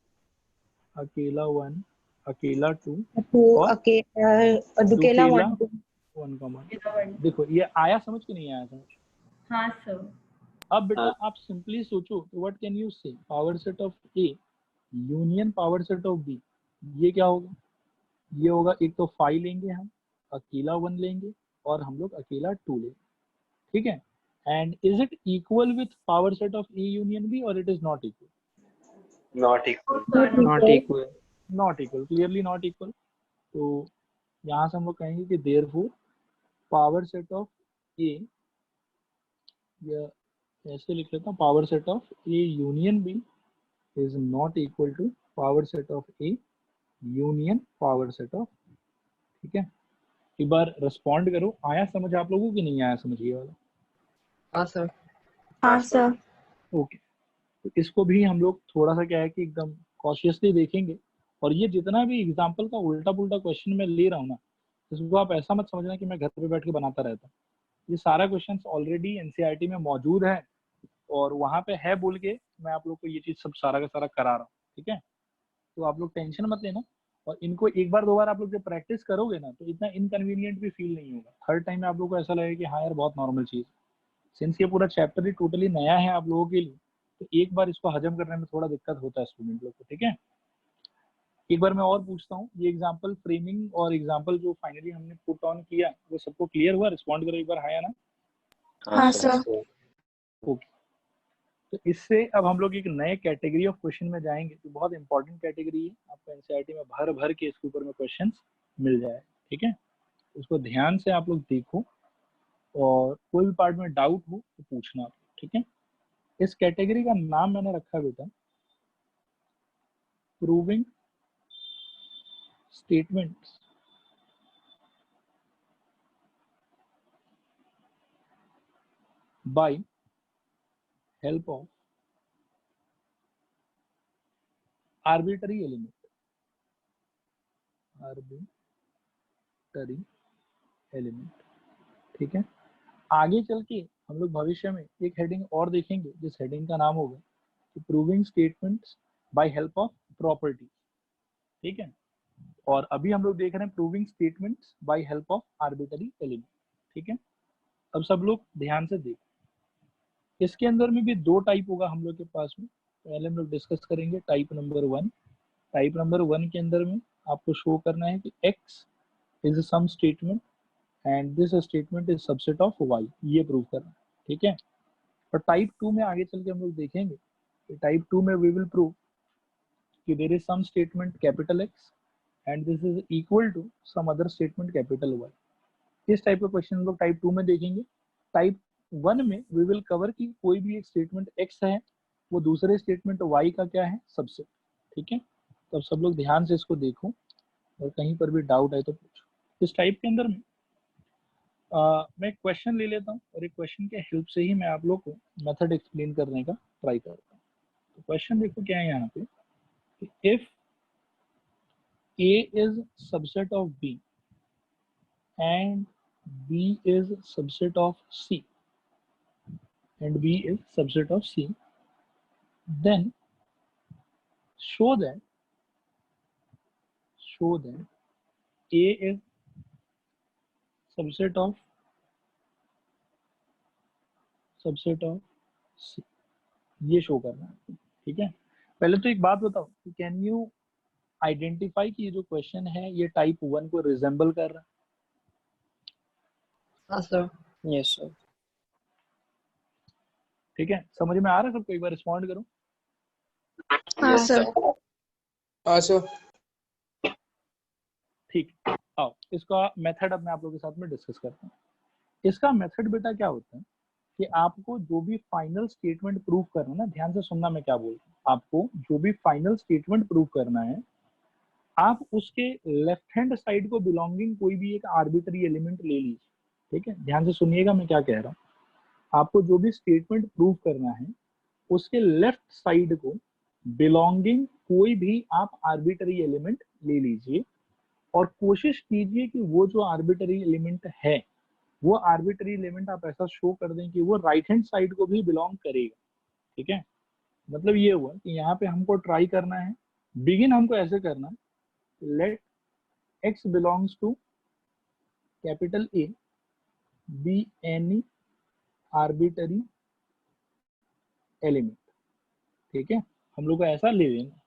अकेला 1, अकेला 2 2 और अकेला 1 2। 1, देखो ये आया समझ कि नहीं आया समझ? हाँ सर। अब बेटा आप सिंपली सोचो, what can you say power set of A union power set of B, ये क्या होगा? ये होगा, एक तो 5 लेंगे हम, अकेला 1 लेंगे और हम लोग अकेला 2 ले, ठीक है। And is it equal with power set of A union B और it is not equal? Not equal. Not equal. Not equal, clearly not equal. तो यहाँ से हम लोग कहेंगे कि therefore power set of A, या ऐसे लिख लेता हूँ, power set of A union B is not equal to power set of A union power set of, ठीक है। एक बार रिस्पॉन्ड करो, आया समझ आप लोगों की नहीं आया समझ ये वाला? हाँ सर। हाँ सर। ओके, तो इसको भी हम लोग थोड़ा सा क्या है कि एकदम कॉशियसली देखेंगे। और ये जितना भी एग्जाम्पल का उल्टा पुल्टा क्वेश्चन मैं ले रहा हूँ ना, इसको आप ऐसा मत समझना कि मैं घर पे बैठ के बनाता रहता हूँ। ये सारा क्वेश्चन ऑलरेडी एनसीईआरटी में मौजूद है और वहां पे है बोल के मैं आप लोग को ये चीज सब सारा का सारा करा रहा हूँ, ठीक है। तो आप लोग टेंशन मत लेना, और इनको एक बार 2 बार आप लोग जब प्रैक्टिस करोगे ना, तो इतना इनकन्वीनियंट भी फील नहीं होगा। हर टाइम में आप लोग को ऐसा लगेगा कि हाँ यार बहुत नॉर्मल चीज। सिंस ये पूरा चैप्टर ही टोटली नया है आप लोगों के लिए, तो एक बार इसको हजम करने में थोड़ा दिक्कत होता है स्टूडेंट लोग को, ठीक है। एक बार मैं और पूछता हूँ, ये एग्जाम्पल फ्रेमिंग और एग्जाम्पल जो फाइनली हमने पुट ऑन किया वो सबको क्लियर हुआ? रिस्पॉन्ड करो एक बार, हाँ या ना? हाँ सर। ओके, तो इससे अब हम लोग एक नए कैटेगरी ऑफ क्वेश्चन में जाएंगे, तो बहुत इंपॉर्टेंट कैटेगरी है, आपको एनसीईआरटी में भर भर के इसके ऊपर में क्वेश्चन मिल जाए, ठीक है। उसको ध्यान से आप लोग देखो और कोई भी पार्ट में डाउट हो तो पूछना, ठीक है। इस कैटेगरी का नाम मैंने रखा बेटा proving statements by help of arbitrary element, arbitrary element, ठीक है। आगे चल के हम लोग भविष्य में एक हेडिंग और देखेंगे जिस हेडिंग का नाम होगा कि proving statements by help of property, ठीक है। और अभी हम लोग देख रहे हैं proving statements by help of arbitrary element, ठीक है। अब सब लोग ध्यान से देखो, इसके अंदर में भी 2 टाइप होगा हम लोग के पास में। पहले हम लोग डिस्कस करेंगे टाइप नंबर 1। टाइप नंबर 1 के अंदर में आपको शो करना है कि x is some statement and this statement is subset of y, ये प्रूव करना है, ठीक है। और टाइप 2 में आगे चल के हम लोग देखेंगे कि टाइप 2 में वी विल प्रूव कि there is some statement capital X and this is equal to some other statement capital Y। इस टाइप का क्वेश्चन हम लोग टाइप 2 में देखेंगे। टाइप 1 में वी विल कवर कि कोई भी एक स्टेटमेंट X है, वो दूसरे स्टेटमेंट Y का क्या है, सबसेट, ठीक है। तो सब लोग ध्यान से इसको देखो और कहीं पर भी डाउट है तो पूछो। इस टाइप के अंदर में मैं क्वेश्चन ले लेता हूँ और एक क्वेश्चन के हेल्प से ही मैं आप लोग को मेथड एक्सप्लेन करने का ट्राई करता हूँ। तो क्वेश्चन देखो क्या है यहाँ पे, if A is subset of B and B is subset of C and B is subset of C, then show that A is subset of C, ये शो करना है, ठीक है। पहले तो एक बात बताओ कि कैन यू आइडेंटिफाई कि ये जो क्वेश्चन है ये टाइप 1 को रिजेंबल कर रहा है? हाँ सर। Yes sir. ठीक है, समझ में आ रहा है सबको? एक बार रिस्पॉन्ड करो। हाँ सर। हाँ सर। ठीक, आओ इसका मेथड अब मैं आप लोगों के साथ में डिस्कस करता हूँ। इसका मेथड बेटा क्या होता है कि आपको जो भी फाइनल स्टेटमेंट प्रूव करना है ना, ध्यान से सुनना मैं क्या बोल रहा हूँ। आपको जो भी फाइनल स्टेटमेंट प्रूव करना है, आप उसके लेफ्ट हैंड साइड को बिलोंगिंग कोई भी एक आर्बिट्री एलिमेंट ले लीजिए, ठीक है। ध्यान से सुनिएगा मैं क्या कह रहा हूँ। आपको जो भी स्टेटमेंट प्रूव करना है उसके लेफ्ट साइड को बिलोंगिंग कोई भी आप आर्बिट्री एलिमेंट ले लीजिए और कोशिश कीजिए कि वो जो आर्बिट्री एलिमेंट है वो आर्बिट्री एलिमेंट आप ऐसा शो कर दें कि वो राइट हैंड साइड को भी बिलोंग करेगा, ठीक है। मतलब ये हुआ कि यहाँ पे हमको ट्राई करना है, बिगिन हमको ऐसे करना है, let x belongs to capital A be any arbitrary element, ठीक है। हम लोग को ऐसा ले लेना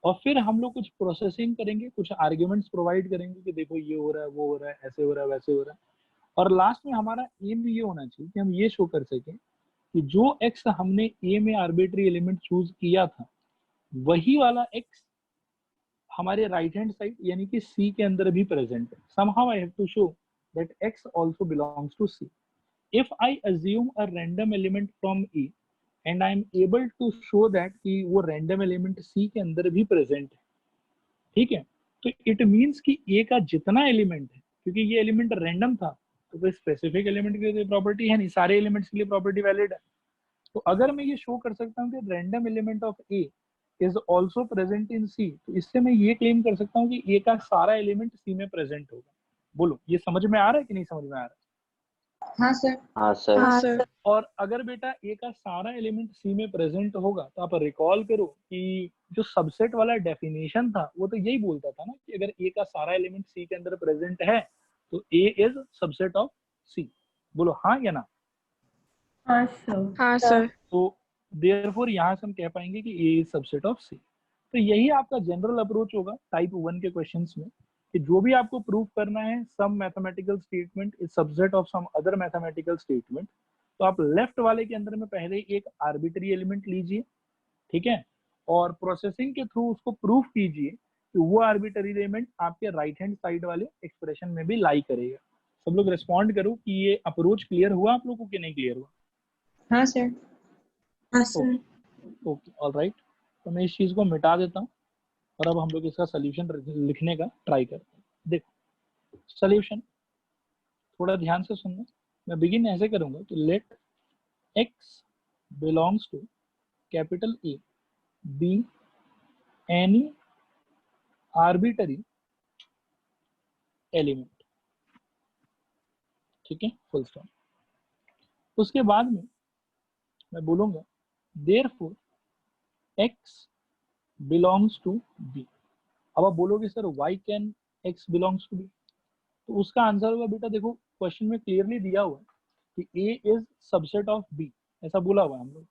और फिर हम लोग कुछ प्रोसेसिंग करेंगे, कुछ आर्ग्यूमेंट्स प्रोवाइड करेंगे कि देखो ये हो रहा है, वो हो रहा है, ऐसे हो रहा है, वैसे हो रहा है। और लास्ट में हमारा एम ये होना चाहिए कि हम ये शो कर सकें कि जो एक्स हमने ए में आर्बिट्री एलिमेंट चूज किया था वही वाला एक्स हमारे राइट हैंड साइड यानी कि सी के अंदर भी प्रेजेंट है. somehow I have to show that x also belongs to C. If I assume a random element from A and I am able to show that कि वो random element C के अंदर भी प्रेजेंट है, ठीक है, तो इट मीन्स कि A का जितना एलिमेंट है, क्योंकि ये एलिमेंट रैंडम था तो कोई स्पेसिफिक एलिमेंट की तो प्रॉपर्टी है नहीं, सारे एलिमेंट्स के लिए प्रॉपर्टी वैलिड है. तो अगर मैं ये शो कर सकता हूँ कि random element of A is also present in C, तो इससे मैं ये क्लेम कर सकता हूँ कि ए का सारा एलिमेंट सी में प्रेजेंट होगा. बोलो ये समझ में आ रहा है कि नहीं समझ में आ रहा है? हाँ सर. हाँ सर. हाँ सर. और अगर बेटा ए का सारा एलिमेंट सी में प्रेजेंट होगा तो आप रिकॉल करो कि जो सबसेट वाला डेफिनेशन था वो तो यही बोलता था ना कि अगर ए का सारा एलिमेंट सी के अंदर प्रेजेंट है तो ए इज सबसेट ऑफ सी. बोलो हाँ या ना? हाँ सर. हाँ सर. तो देयरफॉर यहाँ से हम कह पाएंगे कि ए इज सबसेट ऑफ सी. तो यही आपका जनरल अप्रोच होगा टाइप 1 के क्वेश्चंस में कि जो भी आपको प्रूव करना है some mathematical statement is subset of some other mathematical statement, तो आप लेफ्ट वाले के अंदर में पहले एक आर्बिट्री एलिमेंट लीजिए, ठीक है, और प्रोसेसिंग के थ्रू उसको प्रूव कीजिए कि वो आर्बिट्री एलिमेंट आपके राइट हैंड साइड वाले एक्सप्रेशन में भी लाई करेगा. सब लोग रिस्पॉन्ड करो कि ये अप्रोच क्लियर हुआ आप लोगों को कि नहीं क्लियर हुआ? हाँ सर. हाँ सर. Okay alright. तो मैं इस चीज को मिटा देता हूँ और अब हम लोग इसका सोल्यूशन लिखने का ट्राई करते हैं. देखो सोल्यूशन थोड़ा ध्यान से सुनना. मैं बिगिन ऐसे करूंगा कि let x belongs to capital A be any arbitrary element, ठीक है, फुल स्टॉप. उसके बाद में मैं बोलूंगा therefore x belongs to B. अब आप बोलोगे sir why can x belongs to B? तो उसका आंसर होगा बेटा देखो क्वेश्चन में क्लियरली दिया हुआ है कि A is subset of B, ऐसा बोला हुआ है हम लोग.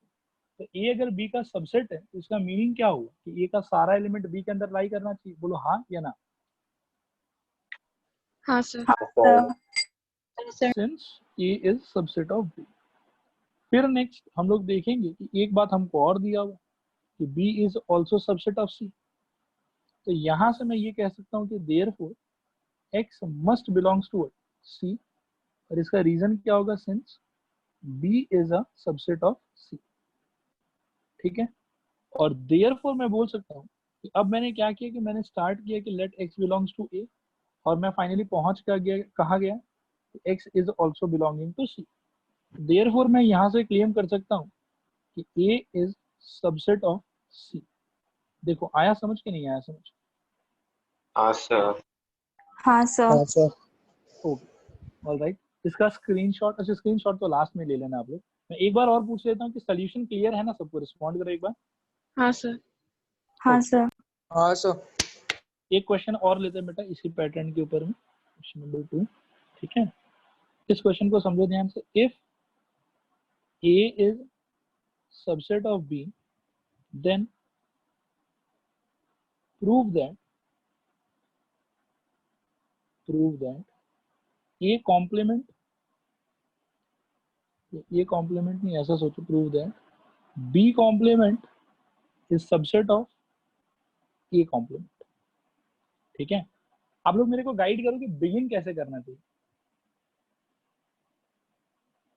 तो A अगर B का सबसेट है तो इसका मीनिंग क्या हुआ कि A का सारा एलिमेंट B के अंदर लाई करना चाहिए. बोलो हाँ या ना? हाँ sir. Since A is subset of B. फिर नेक्स्ट हम लोग देखेंगे कि एक बात हमको और दिया हुआ कि B is also subset of C. तो यहां से मैं ये कह सकता हूँ कि therefore x must belongs to C, और इसका रीजन क्या होगा since B is a subset of C, ठीक है. और देयरफॉर मैं बोल सकता हूँ कि अब मैंने क्या किया कि मैंने स्टार्ट किया कि let x belongs to A और मैं फाइनली पहुंच कर गया कहा गया x is also belonging to C. Therefore मैं यहाँ से क्लेम कर सकता हूँ कि A is subset of C. देखो आया समझ के नहीं आया समझ? हाँ सर. हाँ सर. हाँ सर. Okay alright. इसका स्क्रीनशॉट, अच्छा स्क्रीनशॉट तो लास्ट में ले लेना आप लोग. मैं एक बार और पूछ लेता हूँ कि सोल्यूशन क्लियर है ना सबको? रिस्पॉन्ड करो एक बार. हाँ सर. हाँ सर. हाँ सर. एक क्वेश्चन और लेते हैं बेटा इसी पैटर्न के ऊपर में, क्वेश्चन नंबर 2, ठीक है. इस क्वेश्चन को समझो ध्यान से. If A is subset of B then prove that A complement, ये कॉम्प्लीमेंट नहीं ऐसा सोचो, prove that B complement is subset of A complement, ठीक है. आप लोग मेरे को गाइड करो कि बिगिन कैसे करना चाहिए.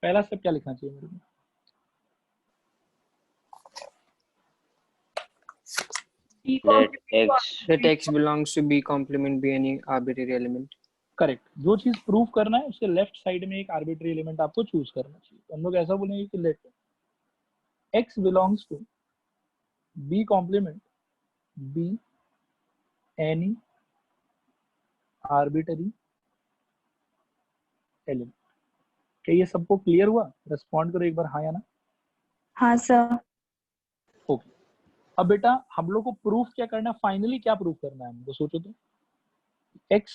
पहला स्टेप क्या लिखना चाहिए मेरे को? Let x belongs to B complement B any arbitrary element. Correct. जो चीज प्रूव करना है उसके लेफ्ट साइड में एक आर्बिट्री एलिमेंट आपको चूज करना चाहिए. तो हम लोग ऐसा बोलेंगे कि let x belongs to B complement B any arbitrary element. क्या ये सबको क्लियर हुआ? रिस्पॉन्ड करो एक बार हाँ या ना. हाँ सर. ओके. अब बेटा हम लोग को प्रूफ क्या करना है, फाइनली क्या प्रूफ करना है हमको? सोचो तो. x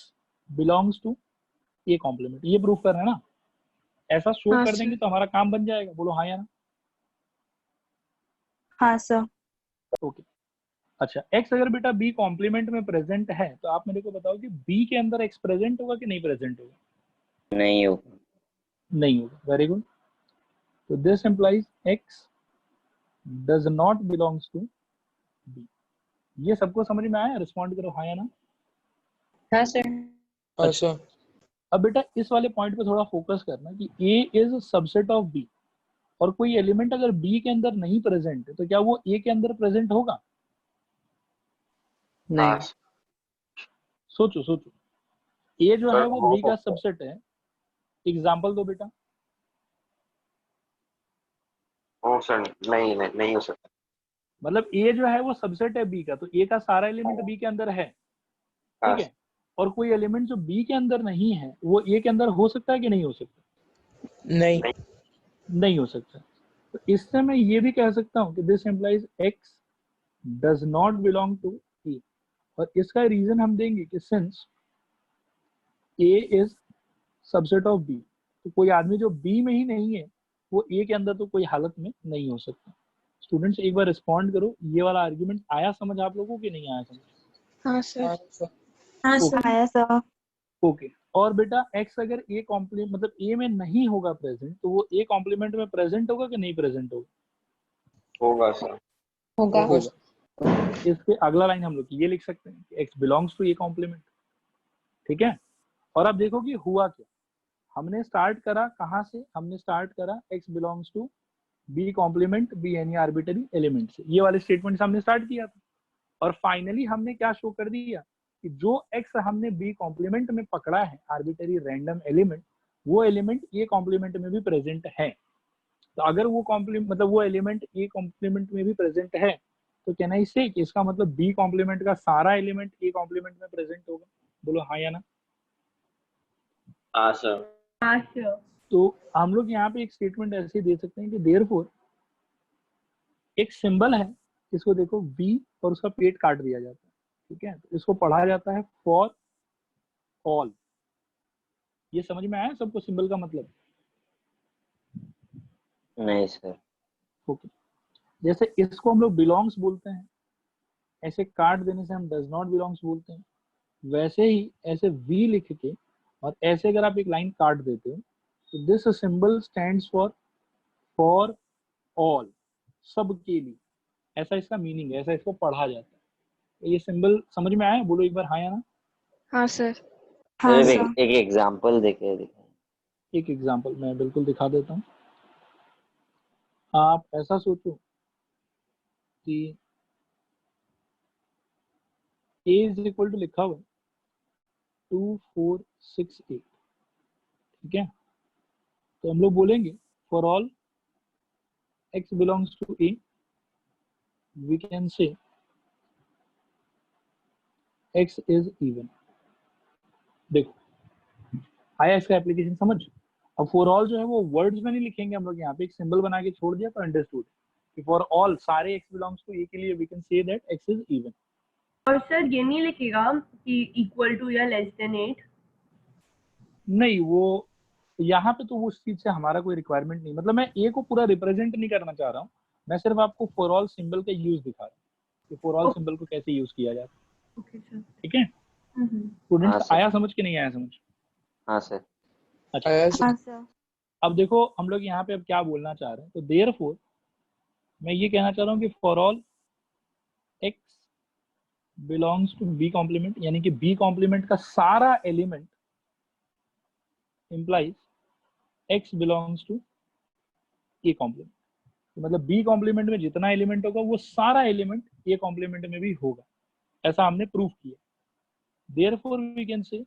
belongs to A complement, ये प्रूफ करना है ना. ऐसा शो हाँ कर देंगे सर. तो हमारा काम बन जाएगा. बोलो हाँ या ना. हाँ सर. ओके. अच्छा x अगर बेटा B कॉम्प्लीमेंट में प्रेजेंट है तो आप मेरे को बताओ कि B के अंदर x प्रेजेंट होगा कि नहीं प्रेजेंट होगा? नहीं होगा. नहीं होगा। Very good. तो this implies x does not belongs to b। ये सबको समझ में आया? रिस्पॉन्ड करो हाँ या ना। हाँ सर। हाँ सर। अब बेटा इस वाले पॉइंट पे थोड़ा फोकस करना कि a is subset of b, और कोई एलिमेंट अगर b के अंदर नहीं प्रेजेंट है तो क्या वो a के अंदर प्रेजेंट होगा? नहीं। सोचो सोचो, a जो सर, है वो b का सबसेट है। एग्जाम्पल दो बेटा। ओ सर, नहीं हो सकता। मतलब a जो है वो सबसेट है b का, तो a का सारा एलिमेंट b के अंदर है, ठीक है। और कोई एलिमेंट जो b के अंदर नहीं है वो a के अंदर हो सकता है कि नहीं हो सकता? नहीं। नहीं हो सकता। तो इससे मैं ये भी कह सकता हूँ कि this implies x does not belong to a, और इसका रीजन हम देंगे कि since a is subset of b, तो कोई आदमी जो b में ही नहीं है वो a के अंदर तो कोई हालत में नहीं हो सकता। स्टूडेंट्स एक बार रिस्पॉन्ड करो, ये वाला आर्ग्यूमेंट आया समझ आप लोगों को कि नहीं आया समझ? हाँ सर। हाँ सर। हाँ ओके सर। आया सर। ओके। और बेटा x अगर a कॉम्प्लीमेंट मतलब a में नहीं होगा प्रेजेंट, तो वो a कॉम्प्लीमेंट में प्रेजेंट होगा कि नहीं प्रेजेंट होगा? होगा सर। होगा। होगा। इसके अगला लाइन हम लोग ये लिख सकते हैं कि x belongs to a complement, ठीक है। और अब देखो कि हुआ क्या। हमने स्टार्ट करा कहाँ से? हमने स्टार्ट करा x belongs to b complement b any arbitrary element से, ये वाले स्टेटमेंट से हमने स्टार्ट किया था। और फाइनली हमने क्या शो कर दिया कि जो x हमने b कॉम्प्लीमेंट में पकड़ा है आर्बिटरी रैंडम एलिमेंट, वो एलिमेंट a कॉम्प्लीमेंट में भी प्रेजेंट है। तो अगर वो कॉम्प्लीमेंट मतलब वो एलिमेंट a कॉम्प्लीमेंट में भी प्रेजेंट है, तो कैन आई से कि इसका मतलब b कॉम्प्लीमेंट का सारा एलिमेंट a कॉम्प्लीमेंट में प्रेजेंट होगा? बोलो हाँ या ना। हाँ सर। हाँ सर। तो हम लोग यहाँ पे एक स्टेटमेंट ऐसे दे सकते हैं कि देयरफॉर एक सिंबल है, इसको देखो v और उसका पेट काट दिया जाता है, ठीक है। तो इसको पढ़ा जाता है फॉर ऑल। ये समझ में आया सबको सिंबल का मतलब? नहीं सर। ओके। जैसे इसको हम लोग बिलोंग्स बोलते हैं, ऐसे काट देने से हम डज नॉट बिलोंग्स बोलते हैं। वैसे ही ऐसे वी लिख के और ऐसे अगर आप एक लाइन काट देते हो तो this symbol stands for all, सब के लिए, ऐसा इसका मीनिंग है, ऐसा इसको पढ़ा जाता है। ये सिंबल समझ में आया? बोलो एक बार हाँ या ना। हाँ सर। सर हाँ एक सर। एक एग्जांपल देके दिखाएं। एक एग्जांपल मैं बिल्कुल दिखा देता हूँ। आप ऐसा सोचो कि a इज इक्वल टू लिखा हुआ 2468, ठीक है। तो हम लोग बोलेंगे for all x belongs to a, we can say x is even. देखो आया इसका एप्लीकेशन समझ? अब फॉर ऑल जो है वो वर्ड्स में नहीं लिखेंगे हम लोग, यहाँ पे एक सिंबल बना के छोड़ दिया तो अंडरस्टूड कि फॉर ऑल सारे x बिलोंग्स टू a के लिए we can say that x is even. और सर ये नहीं लिखेगा कि इक्वल टू या लेस देन 8? नहीं, वो यहाँ पे तो उस चीज से हमारा कोई रिक्वायरमेंट नहीं, मतलब मैं a को पूरा रिप्रेजेंट नहीं करना चाह रहा हूँ, मैं सिर्फ आपको फॉर ऑल सिंबल का यूज दिखा रहा हूँ कि फॉर ऑल सिंबल को कैसे यूज किया जाता है, ओके सर। ठीक है। हाँ स्टूडेंट्स सर। आया समझ कि नहीं आया समझ? हाँ सर। अच्छा आया सर। हाँ सर। अब देखो हम लोग यहाँ पे अब क्या बोलना चाह रहे हैं, तो देयरफॉर मैं ये कहना चाह रहा हूँ कि for all x belongs to b complement, यानी कि b कॉम्प्लीमेंट का सारा element implies x belongs to a complement. मतलब b कॉम्प्लीमेंट में जितना एलिमेंट होगा वो सारा एलिमेंट a कॉम्प्लीमेंट में भी होगा, ऐसा हमने प्रूव किया। Therefore we can say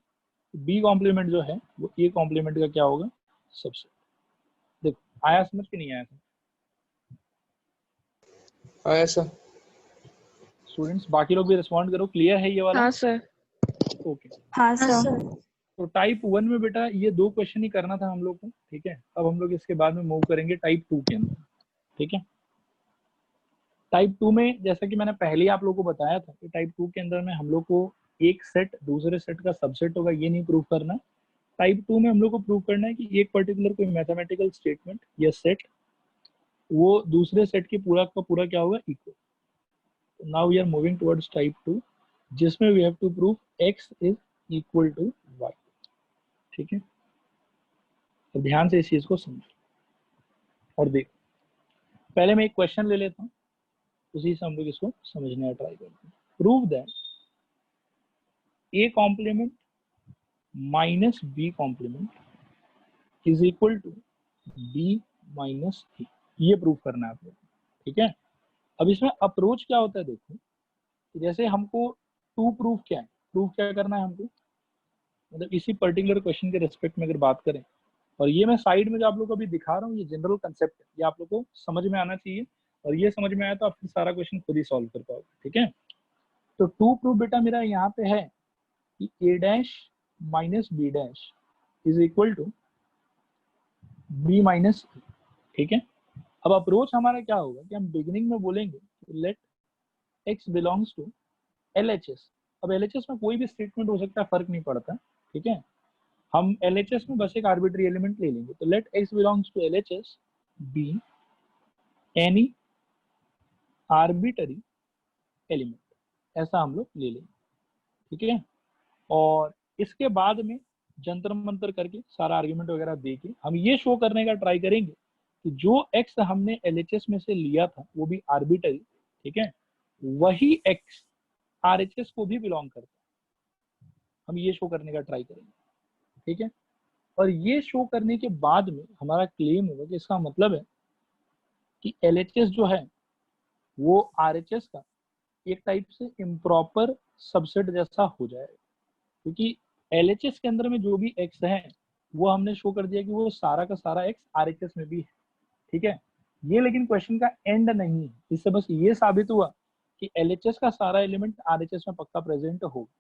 b complement जो है वो a कॉम्प्लीमेंट का क्या होगा? सबसेट। देखो आया समझ कि नहीं आया समझ? आया सर। स्टूडेंट्स बाकी लोग भी रिस्पॉन्ड करो, क्लियर है ये वाला? हाँ सर। ओके। हाँ सर। तो टाइप 1 में बेटा ये 2 क्वेश्चन ही करना था हम लोग को, ठीक है। अब हम लोग इसके बाद में मूव करेंगे टाइप 2 के अंदर, ठीक है। टाइप 2 में जैसा कि मैंने पहले ही आप लोगों को बताया था कि टाइप 2 के अंदर में हम लोग को एक सेट दूसरे सेट का सबसेट होगा, ये नहीं प्रूव करना। टाइप 2 में हम लोग को प्रूव करना है कि एक पर्टिकुलर कोई मैथमेटिकल स्टेटमेंट या सेट वो दूसरे सेट के पूरा का पूरा क्या होगा? Equal. Now we are moving towards type 2 जिसमें we have to prove x is equal to y, ठीक है। तो ध्यान से इस चीज को समझो और देखो। पहले मैं एक क्वेश्चन ले लेता हूँ, उसी से हम लोग इसको समझने का ट्राई करते हैं। Prove that a complement minus b complement is equal to b minus a। ये प्रूव करना है आप लोग, ठीक है। अब इसमें अप्रोच क्या होता है, देखो जैसे हमको टू प्रूफ क्या है, प्रूफ क्या करना है हमको, मतलब इसी पर्टिकुलर क्वेश्चन के रेस्पेक्ट में अगर बात करें, और ये मैं साइड में जो आप लोग को अभी दिखा रहा हूँ ये जनरल कंसेप्ट है, ये आप लोग को समझ में आना चाहिए, और ये समझ में आया तो आप फिर सारा क्वेश्चन खुद ही सॉल्व कर पाओगे, ठीक है। तो टू प्रूफ बेटा मेरा यहाँ पे है कि a dash minus B dash is equal to b minus A, ठीक है। अब अप्रोच हमारा क्या होगा कि हम बिगिनिंग में बोलेंगे let x belongs to LHS। अब LHS में कोई भी स्टेटमेंट हो सकता है, फर्क नहीं पड़ता, ठीक है। हम LHS में बस एक आर्बिट्री एलिमेंट ले लेंगे, तो let x belongs to LHS be any arbitrary element, ऐसा हम लोग ले लेंगे, ठीक है। और इसके बाद में जंतर मंतर करके सारा आर्ग्यूमेंट वगैरह देके हम ये शो करने का ट्राई करेंगे कि जो x हमने LHS में से लिया था वो भी आर्बिट्री, ठीक है, वही x RHS को भी बिलोंग करता है। हम ये शो करने का ट्राई करेंगे, ठीक है। और ये शो करने के बाद में हमारा क्लेम होगा कि इसका मतलब है कि LHS जो है वो RHS का एक टाइप से इम्प्रॉपर सबसेट जैसा हो जाएगा, क्योंकि LHS के अंदर में जो भी x है वो हमने शो कर दिया कि वो सारा का सारा x RHS में भी है, ठीक है। ये लेकिन क्वेश्चन का एंड नहीं है, इससे बस ये साबित हुआ कि LHS का सारा एलिमेंट RHS में पक्का प्रेजेंट होगा।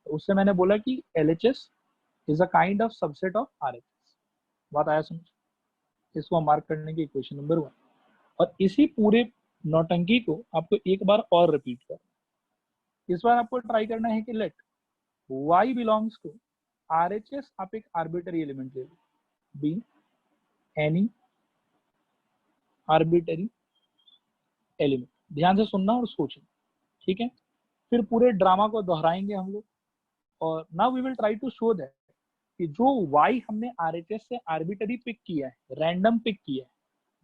तो उससे मैंने बोला कि LHS is a kind of subset of RHS। बात आया समझ, इसको हम मार्क करने की इक्वेशन नंबर 1। और इसी पूरे नौटंकी को आपको एक बार और रिपीट करना। इस बार आपको ट्राई करना है कि let y belongs to RHS, आप एक आर्बिट्री एलिमेंट ले लो, बी एनी आर्बिट्री एलिमेंट। ध्यान से सुनना और सोचना, ठीक है। फिर पूरे ड्रामा को दोहराएंगे हम लोग, और now we will try to show that कि जो y हमने RHS से आर्बिट्री पिक किया है, रैंडम पिक किया है,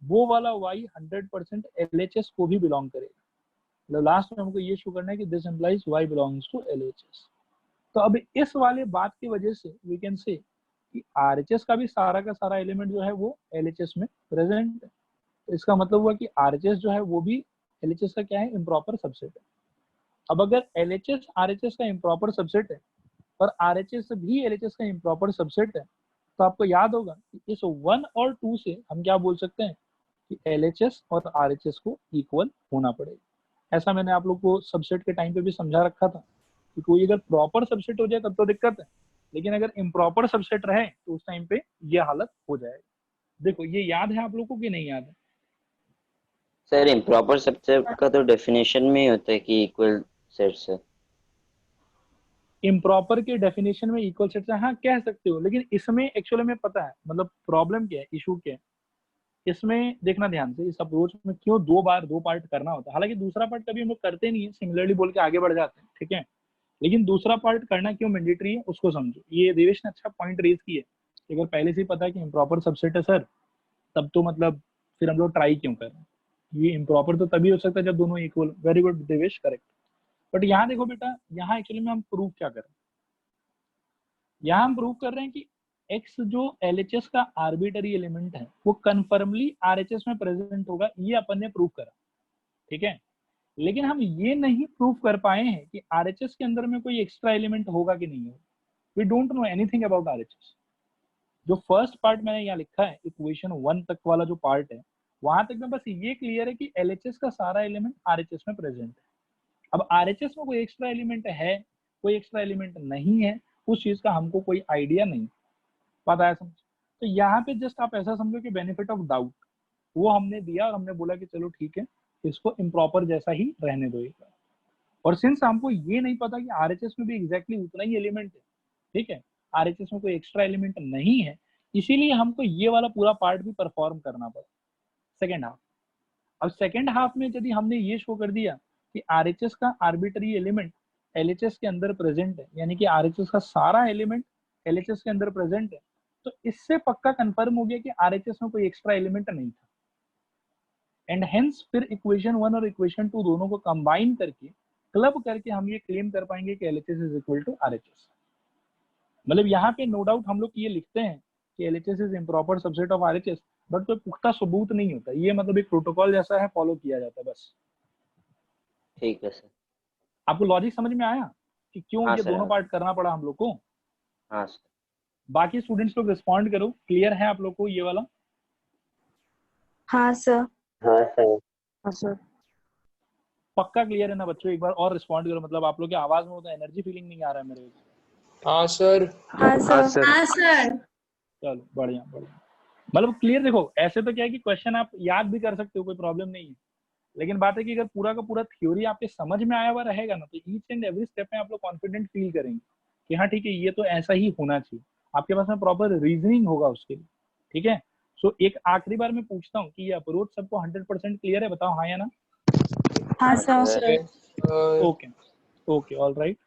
वो वाला y 100% LHS को भी बिलोंग करेगा। मतलब लास्ट में हमको ये शो करना है कि this implies y belongs to LHS। तो अब इस वाले बात की वजह से वी कैन से कि RHS का भी सारा का सारा एलिमेंट जो है वो LHS में प्रेजेंट है। तो इसका मतलब हुआ कि RHS जो है वो भी LHS का क्या है, इम्प्रॉपर सबसेट है। अब अगर LHS RHS का इम्प्रॉपर सबसेट है और RHS भी LHS का इम्प्रॉपर सबसेट है, तो आपको याद होगा कि इस 1 और 2 से हम क्या बोल सकते हैं कि LHS और RHS को इक्वल होना पड़ेगा। ऐसा मैंने आप लोग को सबसेट के टाइम पे भी समझा रखा था कि कोई अगर प्रॉपर सबसेट हो जाए तब तो दिक्कत है, लेकिन अगर इम्प्रॉपर सबसेट रहे तो उस टाइम पे ये हालत हो जाएगी। देखो ये याद है आप लोगों को कि नहीं याद है? सर इम्प्रॉपर सबसेट का तो डेफिनेशन में ही होता है कि इक्वल सेट्स है। इम्प्रॉपर के डेफिनेशन में इक्वल सेट हाँ कह सकते हो, लेकिन इसमें एक्चुअली में पता है मतलब प्रॉब्लम क्या है, इशू क्या है इसमें, देखना ध्यान से। इस अप्रोच में क्यों दो बार दो पार्ट करना होता है, हालांकि दूसरा पार्ट कभी हम लोग करते नहीं है, सिमिलरली बोल के आगे बढ़ जाते हैं, ठीक है। लेकिन दूसरा पार्ट करना क्यों मैंडेटरी है उसको समझो। ये देवेश ने अच्छा पॉइंट रेज किया है, अगर पहले से ही पता है कि इम्प्रॉपर सबसेट है सर, तब तो मतलब फिर हम लोग ट्राई क्यों कर रहे हैं। ये इम्प्रॉपर तो तभी हो सकता है जब दोनों equal. Very good Devesh, correct. But यहाँ देखो बेटा, यहाँ एक्चुअली में हम प्रूव क्या कर रहे हैं, यहाँ हम प्रूव कर रहे हैं कि x जो LHS का आर्बिट्री एलिमेंट है वो कन्फर्मली RHS में प्रेजेंट होगा, ये अपन ने प्रूव करा, ठीक है। लेकिन हम ये नहीं प्रूव कर पाए हैं कि RHS के अंदर में कोई एक्स्ट्रा एलिमेंट होगा कि नहीं होगा। We don't know anything about RHS। जो फर्स्ट पार्ट मैंने यहाँ लिखा है इक्वेशन 1 तक वाला जो पार्ट है, वहां तक में बस ये क्लियर है कि LHS का सारा एलिमेंट RHS में प्रेजेंट है। अब RHS में कोई एक्स्ट्रा एलिमेंट है, कोई एक्स्ट्रा एलिमेंट नहीं है, उस चीज का हमको कोई आइडिया नहीं। पता है समझ। तो यहाँ पे जस्ट आप ऐसा समझो कि बेनिफिट ऑफ डाउट वो हमने दिया और हमने बोला कि चलो ठीक है इसको इम्प्रॉपर जैसा ही रहने दो एक बार। और सिंस हमको ये नहीं पता कि RHS में भी एग्जैक्टली उतना ही एलिमेंट है, ठीक है, RHS में कोई एक्स्ट्रा एलिमेंट नहीं है, इसीलिए हमको ये वाला पूरा पार्ट भी परफॉर्म करना पड़ा सेकेंड हाफ। अब सेकेंड हाफ में यदि हमने ये शो कर दिया कि RHS का आर्बिट्री एलिमेंट LHS के अंदर प्रेजेंट है, यानी कि RHS का सारा एलिमेंट LHS के अंदर प्रेजेंट है, तो इससे पक्का कंफर्म हो गया कि आरएचएस में कोई एक्स्ट्रा एलिमेंट नहीं था, एंड हेंस फिर इक्वेशन 1 और इक्वेशन 2 दोनों को कंबाइन करके क्लब करके हम ये क्लेम कर पाएंगे कि LHS is equal to RHS. मतलब यहाँ पे नो डाउट हम लोग ये लिखते हैं कि LHS is improper subset of RHS, but कोई पुख्ता सबूत नहीं होता, ये मतलब एक प्रोटोकॉल जैसा है, फॉलो किया जाता है बस। ठीक है सर। आपको लॉजिक समझ में आया कि क्यों हाँ ये सर, दोनों हाँ। पार्ट करना पड़ा हम लोग को? हाँ सर। बाकी स्टूडेंट्स लोग रिस्पॉन्ड करो, क्लियर है आप लोग को ये वाला? हाँ सर। हाँ सर। हाँ सर। पक्का क्लियर है ना बच्चों? एक बार और रिस्पॉन्ड करो, मतलब आप लोग की आवाज में तो एनर्जी फीलिंग नहीं आ रहा है मेरे को। हाँ सर। हाँ सर। हाँ सर। चलो बढ़िया बढ़िया, मतलब क्लियर। देखो ऐसे तो क्या है कि क्वेश्चन आप याद भी कर सकते हो, कोई प्रॉब्लम नहीं है, लेकिन बात है कि अगर पूरा का पूरा थ्योरी आपके समझ में आया हुआ रहेगा ना, तो ईच एंड एवरी स्टेप में आप लोग कॉन्फिडेंट फील करेंगे कि हाँ ठीक है, ये तो ऐसा ही होना चाहिए। आपके पास में प्रॉपर रीजनिंग होगा उसके लिए, ठीक है। सो एक आखिरी बार मैं पूछता हूँ कि ये अप्रोच सबको 100% क्लियर है? बताओ हाँ या ना। हाँ हाँ sir. Sir. Okay okay, all right.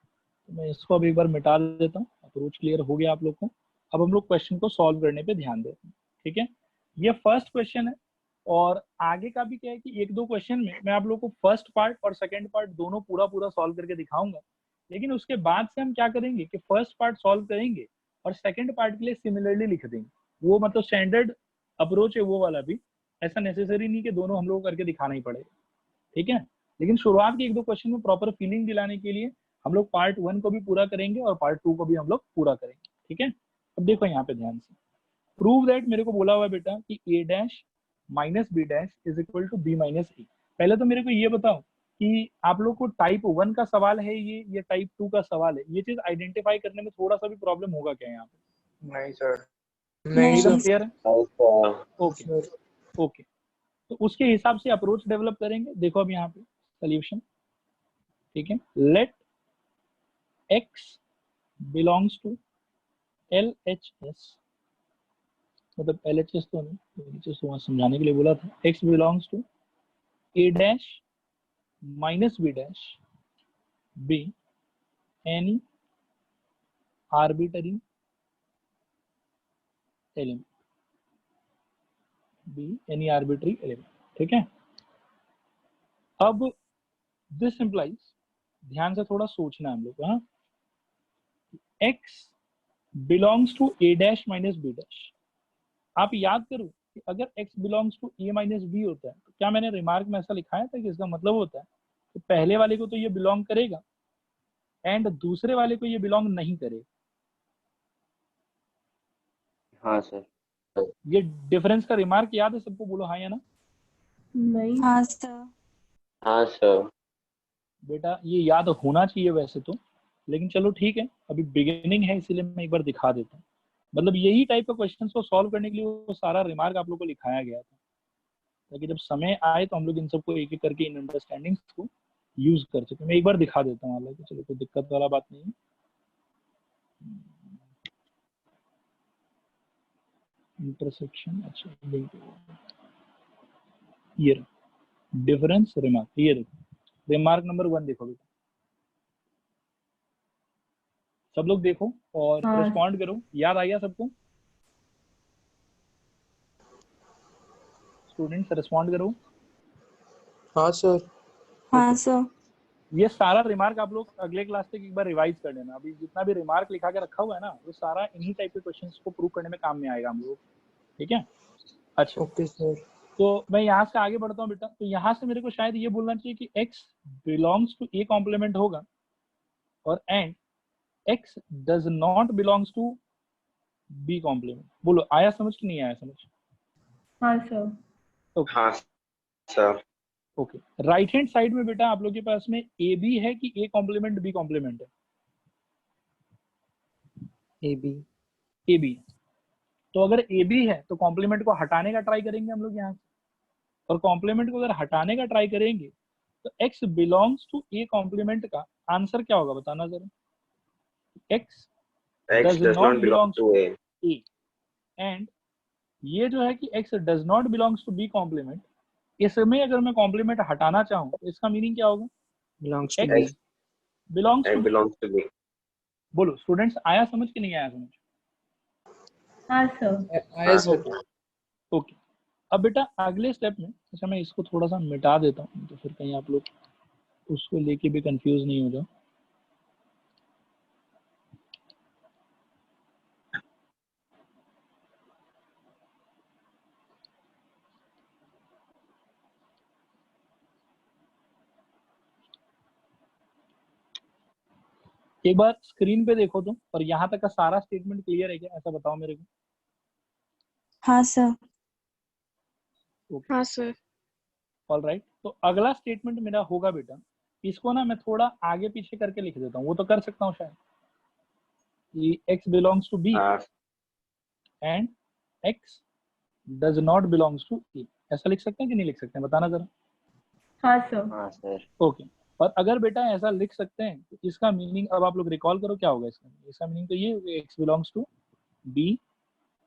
मैं इसको अब एक बार मिटा देता हूँ, अप्रोच क्लियर हो गया आप लोग को। अब हम लोग क्वेश्चन को सॉल्व करने पे ध्यान देते हैं, ठीक है। ये फर्स्ट क्वेश्चन है, और आगे का भी क्या है कि एक दो क्वेश्चन में मैं आप लोग को फर्स्ट पार्ट और सेकंड पार्ट दोनों पूरा पूरा सॉल्व करके दिखाऊंगा, लेकिन उसके बाद से हम क्या करेंगे कि फर्स्ट पार्ट सॉल्व करेंगे और सेकंड पार्ट के लिए सिमिलरली लिख देंगे। वो मतलब स्टैंडर्ड अप्रोच है वो वाला भी, ऐसा नेसेसरी नहीं कि दोनों हम लोग करके दिखाना ही पड़ेगा, ठीक है। लेकिन शुरुआत के एक दो क्वेश्चन में प्रॉपर फीलिंग दिलाने के लिए हम लोग पार्ट 1 को भी पूरा करेंगे और पार्ट 2 को भी हम लोग पूरा करेंगे, ठीक है। अब देखो यहाँ पे ध्यान से, प्रूव दैट मेरे को बोला हुआ है बेटा कि a dash minus B dash is equal to B minus A. पहले तो मेरे को ये बताओ कि आप लोग को टाइप 1 का सवाल है ये टाइप 2 का सवाल है, ये चीज आइडेंटिफाई करने में थोड़ा सा भी प्रॉब्लम होगा क्या यहाँ पे? नहीं सर। नहीं एकदम सर। क्लियर है? हाँ सर। ओके ओके, तो उसके हिसाब से अप्रोच डेवलप करेंगे। देखो अब यहाँ पे सोल्यूशन, ठीक है। Let x belongs to LHS, मतलब LHS तो नहीं, LHS तो वहाँ समझाने के लिए बोला था। x belongs to a dash minus b dash b any arbitrary element, b any arbitrary element, ठीक है। अब दिस इंप्लाइज, ध्यान से थोड़ा सोचना है हम लोग को, हाँ। x belongs to a dash minus b dash, आप याद करो कि अगर x belongs to a minus b होता है तो क्या मैंने रिमार्क में ऐसा लिखाया था कि इसका मतलब होता है कि पहले वाले को तो ये बिलोंग करेगा एंड दूसरे वाले को ये बिलोंग नहीं करेगा। हाँ सर। ये डिफरेंस का रिमार्क याद है सबको? बोलो हाँ या ना। नहीं। हाँ सर। हाँ सर। बेटा ये याद होना चाहिए वैसे तो, लेकिन चलो ठीक है, अभी बिगिनिंग है इसीलिए मैं एक बार दिखा देता हूँ। मतलब यही टाइप का क्वेश्चन को सॉल्व करने के लिए वो सारा रिमार्क आप लोग को लिखाया गया था, ताकि जब समय आए तो हम लोग इन सबको एक एक करके इन अंडरस्टैंडिंग्स को यूज कर सके। मैं एक बार दिखा देता हूँ, हालांकि चलो कोई दिक्कत वाला बात नहीं है। इंटरसेक्शन, अच्छा लिंक, ये डिफरेंस रिमार्क, ये देखो रिमार्क नंबर 1 देखो बेटा, सब लोग देखो और हाँ। रिस्पॉन्ड करो। याद आ गया सबको? स्टूडेंट्स रिस्पॉन्ड करो। हाँ सर। हाँ सर। ये सारा रिमार्क आप लोग अगले क्लास तक एक बार रिवाइज कर लेना। अभी जितना भी रिमार्क लिखा के रखा हुआ है ना, वो सारा इन्हीं टाइप के क्वेश्चंस को प्रूव करने में काम में आएगा हम लोग, ठीक है। अच्छा, ओके सर। तो मैं यहाँ से आगे बढ़ता हूँ बेटा। तो यहाँ से मेरे को शायद ये बोलना चाहिए कि x belongs to a complement होगा और and x does not belongs to b complement. बोलो आया समझ कि नहीं आया समझ? हाँ सर। ओके हाँ sir. Okay, right hand side में बेटा आप लोग के पास में ए बी है कि ए कॉम्प्लीमेंट बी कॉम्प्लीमेंट है? A B. A B. तो अगर ए बी है तो कॉम्प्लीमेंट को हटाने का ट्राई करेंगे हम लोग यहाँ से, और कॉम्प्लीमेंट को अगर हटाने का ट्राई करेंगे तो x belongs to A complement का आंसर क्या होगा बताना जरा। x X does does not not belong belongs to to A. A, and ये जो है कि x does not belongs to B complement, इसमें अगर मैं कॉम्प्लीमेंट हटाना चाहूँ तो इसका मीनिंग क्या होगा? Belongs to x B. Belongs to X B. belongs to B. बोलो स्टूडेंट्स, आया समझ कि नहीं आया समझ? हाँ सर। आया सर। ओके, अब बेटा अगले स्टेप में, अच्छा मैं इसको थोड़ा सा मिटा देता हूँ तो फिर कहीं आप लोग उसको लेके भी कंफ्यूज नहीं हो जाओ। एक बार स्क्रीन पे देखो तुम, और यहाँ तक का सारा स्टेटमेंट क्लियर है क्या, ऐसा बताओ मेरे को। हाँ सर। हाँ सर। ऑलराइट, तो अगला स्टेटमेंट मेरा होगा बेटा, इसको ना मैं थोड़ा आगे पीछे करके लिख देता हूँ, वो तो कर सकता हूँ शायद, कि x बिलोंग्स टू b हाँ and x does not belongs to a, ऐसा लिख सकते हैं कि नहीं लिख सकते हैं, बताना जरा। हाँ सर। हाँ सर। ओके, और अगर बेटा ऐसा लिख सकते हैं तो इसका मीनिंग अब आप लोग रिकॉल करो क्या होगा इसका मीनिंग तो ये होगा x belongs to b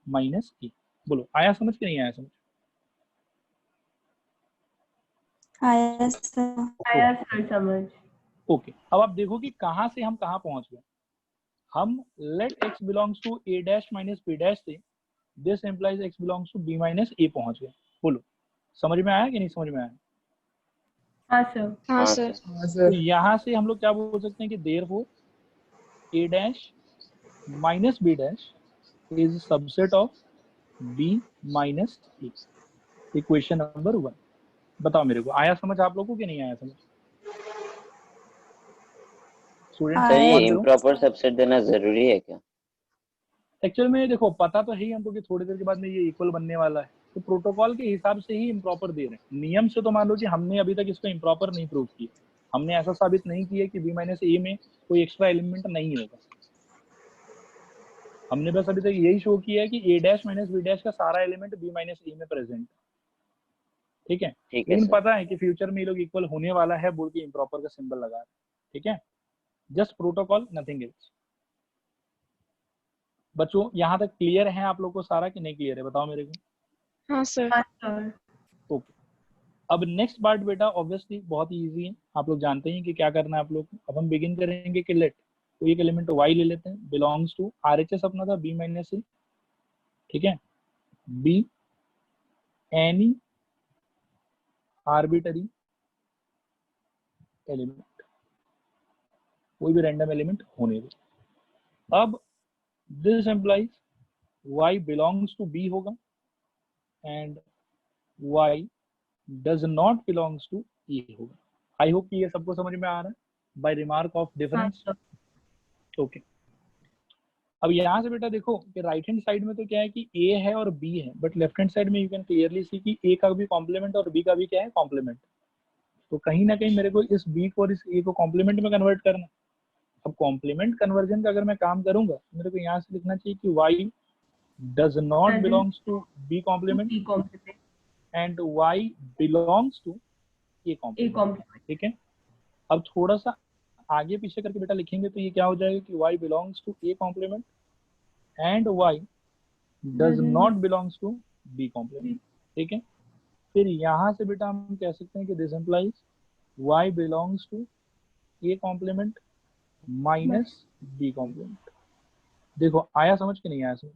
minus e। बोलो आया समझ कि नहीं आया समझ? आया सर। आया सर समझ। ओके, अब आप देखो कि कहाँ से हम कहाँ पहुंच गए। हम let x belongs to a dash minus b dash से this implies x belongs to b minus a पहुंच गए। बोलो समझ में आया कि नहीं समझ में आया? हाँ सर। हाँ सर। हाँ तो सर। यहाँ से हम लोग क्या बोल सकते हैं कि therefore a dash minus b dash is subset of b minus a। Equation number 1। बताओ मेरे को आया समझ आप लोगों को कि नहीं आया समझ? स्टूडेंट्स सर ये आया रिकॉल करो। इम्प्रॉपर सबसेट देना जरूरी है क्या? एक्चुअल में देखो पता तो है ही हमको कि थोड़ी देर के बाद में ये इक्वल बनने वाला है, तो प्रोटोकॉल के हिसाब से ही इम्प्रॉपर दे रहे हैं। नियम से तो मान लो कि हमने अभी तक इसको इम्प्रॉपर नहीं प्रूव किया, हमने ऐसा साबित नहीं किया कि b माइनस ए में कोई एक्स्ट्रा एलिमेंट नहीं होगा। हमने बस अभी तक यही शो किया है कि a dash minus b dash का सारा एलिमेंट b माइनस ए में प्रेजेंट है। ठीक है, ठीक है लेकिन सर। पता है कि फ्यूचर में ये लोग इक्वल होने वाला है बोल के इम्प्रॉपर का सिंबल लगा रहे हैं। ठीक है, जस्ट प्रोटोकॉल नथिंग एल्स। बच्चों यहाँ तक क्लियर है आप लोग को सारा कि नहीं क्लियर है, बताओ मेरे को। हाँ सर। हाँ सर। ओके, अब नेक्स्ट पार्ट बेटा ऑब्वियसली बहुत ही इजी है, आप लोग जानते हैं कि क्या करना है आप लोग। अब हम बिगिन करेंगे कि लेट तो एक एलिमेंट y ले लेते हैं, बिलोंग्स टू RHS अपना था b माइनस ए। ठीक है, b एनी आर्बिटरी एलिमेंट, कोई भी रैंडम एलिमेंट होने दो। अब this implies y belongs to b होगा and y does not belongs to e होगा। आई होप कि ये सबको समझ में आ रहा है बाय रिमार्क ऑफ हाँ डिफरेंस। सर। ओके, अब यहाँ से बेटा देखो कि राइट हैंड साइड में तो क्या है कि a है और b है, बट लेफ्ट हैंड साइड में यू कैन क्लियरली सी कि a का भी कॉम्प्लीमेंट और b का भी क्या है कॉम्प्लीमेंट। तो कहीं ना कहीं मेरे को इस b को और इस a को कॉम्प्लीमेंट में कन्वर्ट करना। अब कॉम्प्लीमेंट कन्वर्जन का अगर मैं काम करूंगा तो मेरे को यहाँ से लिखना चाहिए कि y does not belongs to b complement E complement. And y belongs to a A complement. Complement. ठीक है, अब थोड़ा सा आगे पीछे करके बेटा लिखेंगे तो ये क्या हो जाएगा कि y belongs to a complement and y does not belongs to b complement. ठीक है, फिर यहाँ से बेटा हम कह सकते हैं कि this implies y belongs to a complement minus b complement. देखो आया समझ के नहीं आया समझ?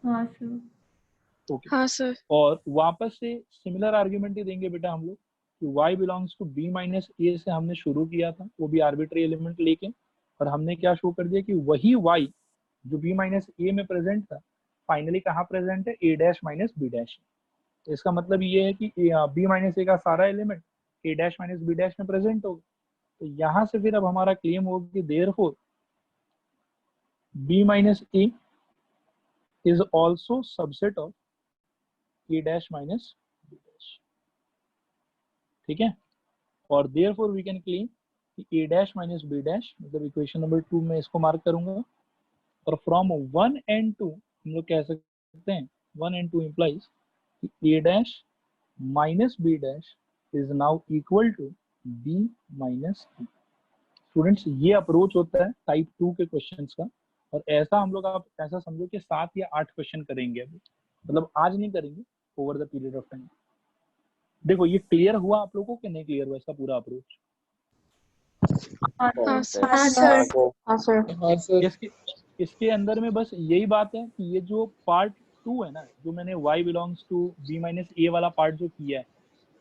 हाँ सर। ओके, हाँ सर। और वापस से सिमिलर आर्ग्यूमेंट ही देंगे बेटा हम लोग कि y belongs to b minus A से हमने शुरू किया था, वो भी आर्बिट्री एलिमेंट लेके, और हमने क्या शो कर दिया कि वही y जो b माइनस ए में प्रेजेंट था फाइनली कहाँ प्रेजेंट है a dash minus b dash. तो इसका मतलब ये है कि b माइनस ए का सारा element a dash minus b dash में प्रेजेंट होगा। तो यहाँ से फिर अब हमारा क्लेम होगा कि therefore b minus A is also subset of a dash minus b dash. ठीक है, और देयरफॉर वी कैन क्लेम कि a dash minus b dash, मतलब इक्वेशन नंबर 2 में इसको मार्क करूंगा, और फ्रॉम 1 एंड 2 हम लोग कह सकते हैं 1 एंड 2 इम्प्लाइज कि a dash minus b dash is now equal to b minus e। Students ये अप्रोच होता है टाइप 2 के क्वेश्चंस का, और ऐसा हम लोग आप ऐसा समझो कि 7 या 8 क्वेश्चन करेंगे अभी, मतलब आज नहीं करेंगे, over the period of time. देखो ये क्लियर हुआ आप लोगों को कि नहीं क्लियर हुआ इसका पूरा अप्रोच? हाँ हाँ सर। सर। हाँ हाँ सर। सर। हाँ सर। हाँ सर। इसके अंदर में बस यही बात है कि ये जो पार्ट 2 है ना, जो मैंने y belongs to b minus A वाला पार्ट जो किया है,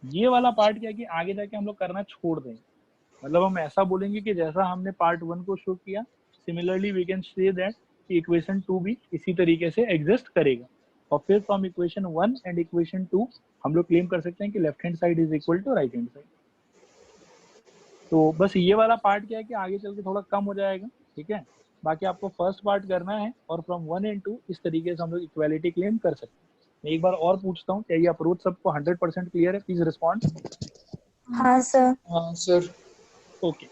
ये वाला पार्ट क्या है कि आगे जाके हम लोग करना छोड़ देंगे। मतलब हम ऐसा बोलेंगे कि जैसा हमने पार्ट 1 को शो किया, similarly we can say that कि इक्वेशन 2 भी इसी तरीके से एग्जिस्ट करेगा। और फिर फ्रॉम इक्वेशन 1 एंड इक्वेशन 2 हम लोग क्लेम कर सकते हैं कि left hand side is equal to right hand side. तो बस ये वाला पार्ट क्या है कि आगे चल के थोड़ा कम हो जाएगा, ठीक है। बाकी आपको फर्स्ट पार्ट करना है और फ्रॉम 1 एंड 2 इस तरीके से हम लोग इक्वालिटी क्लेम कर सकते हैं। मैं एक बार और पूछता हूँ, क्या ये अप्रोच सबको 100% क्लियर है? Please respond. हाँ सर। हाँ सर। ओके,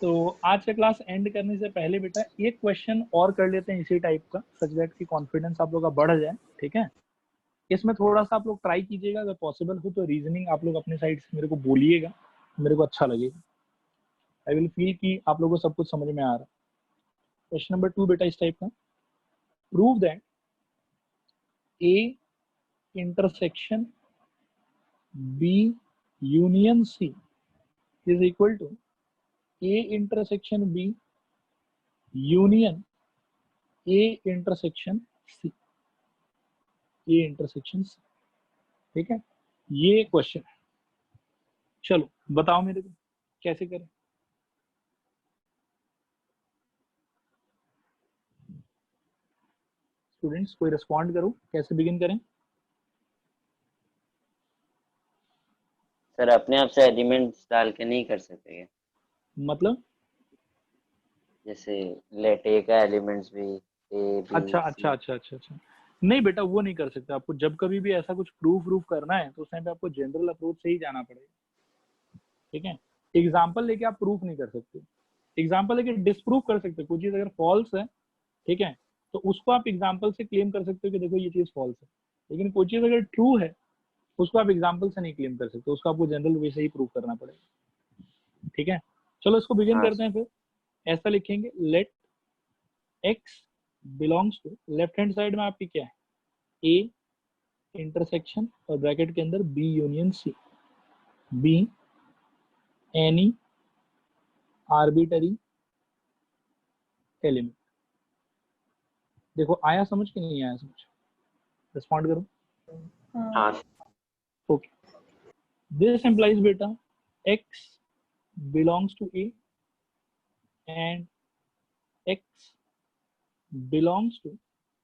तो आज का क्लास एंड करने से पहले बेटा एक क्वेश्चन और कर लेते हैं इसी टाइप का, सच दैट की कॉन्फिडेंस आप लोग का बढ़ जाए, ठीक है। इसमें थोड़ा सा आप लोग ट्राई कीजिएगा, अगर पॉसिबल हो तो रीजनिंग आप लोग अपने साइड से मेरे को बोलिएगा, मेरे को अच्छा लगेगा। आई विल फील कि आप लोगों को सब कुछ समझ में आ रहा है। क्वेश्चन नंबर 2 बेटा इस टाइप का, prove that A intersection B union C is equal to A intersection B union A intersection C, A intersection C, ठीक है। ये क्वेश्चन है, चलो बताओ मेरे को कैसे करें। स्टूडेंट्स कोई रिस्पॉन्ड करो, कैसे बिगिन करें? सर अपने आप से एलिमेंट्स डाल के नहीं कर सकते क्या? मतलब जैसे लेट ए का एलिमेंट्स भी ए बी अच्छा, नहीं बेटा वो नहीं कर सकते। आपको जब कभी भी ऐसा कुछ प्रूफ करना है तो उस टाइम पे आपको जनरल अप्रोच से ही जाना पड़ेगा, ठीक है। एग्जाम्पल लेके आप प्रूफ नहीं कर सकते, एग्जाम्पल लेके डिसप्रूव कर सकते। कोई चीज अगर फॉल्स है, ठीक है, तो उसको आप एग्जाम्पल से क्लेम कर सकते हो कि देखो ये चीज फॉल्स है। लेकिन कोई चीज अगर ट्रू है उसको आप एग्जाम्पल से नहीं क्लेम कर सकते, उसको आपको जनरल वे से ही प्रूव करना पड़ेगा, ठीक है। चलो इसको बिगिन हाँ करते हैं। फिर ऐसा लिखेंगे, let X belongs to, left hand side में आपकी क्या है, ए इंटरसेक्शन और ब्रैकेट के अंदर B union C, B any arbitrary element. देखो आया समझ कि नहीं आया समझ? रिस्पॉन्ड करो। हाँ ओके, दिस एम्प्लाइज बेटा x belongs to A and x belongs to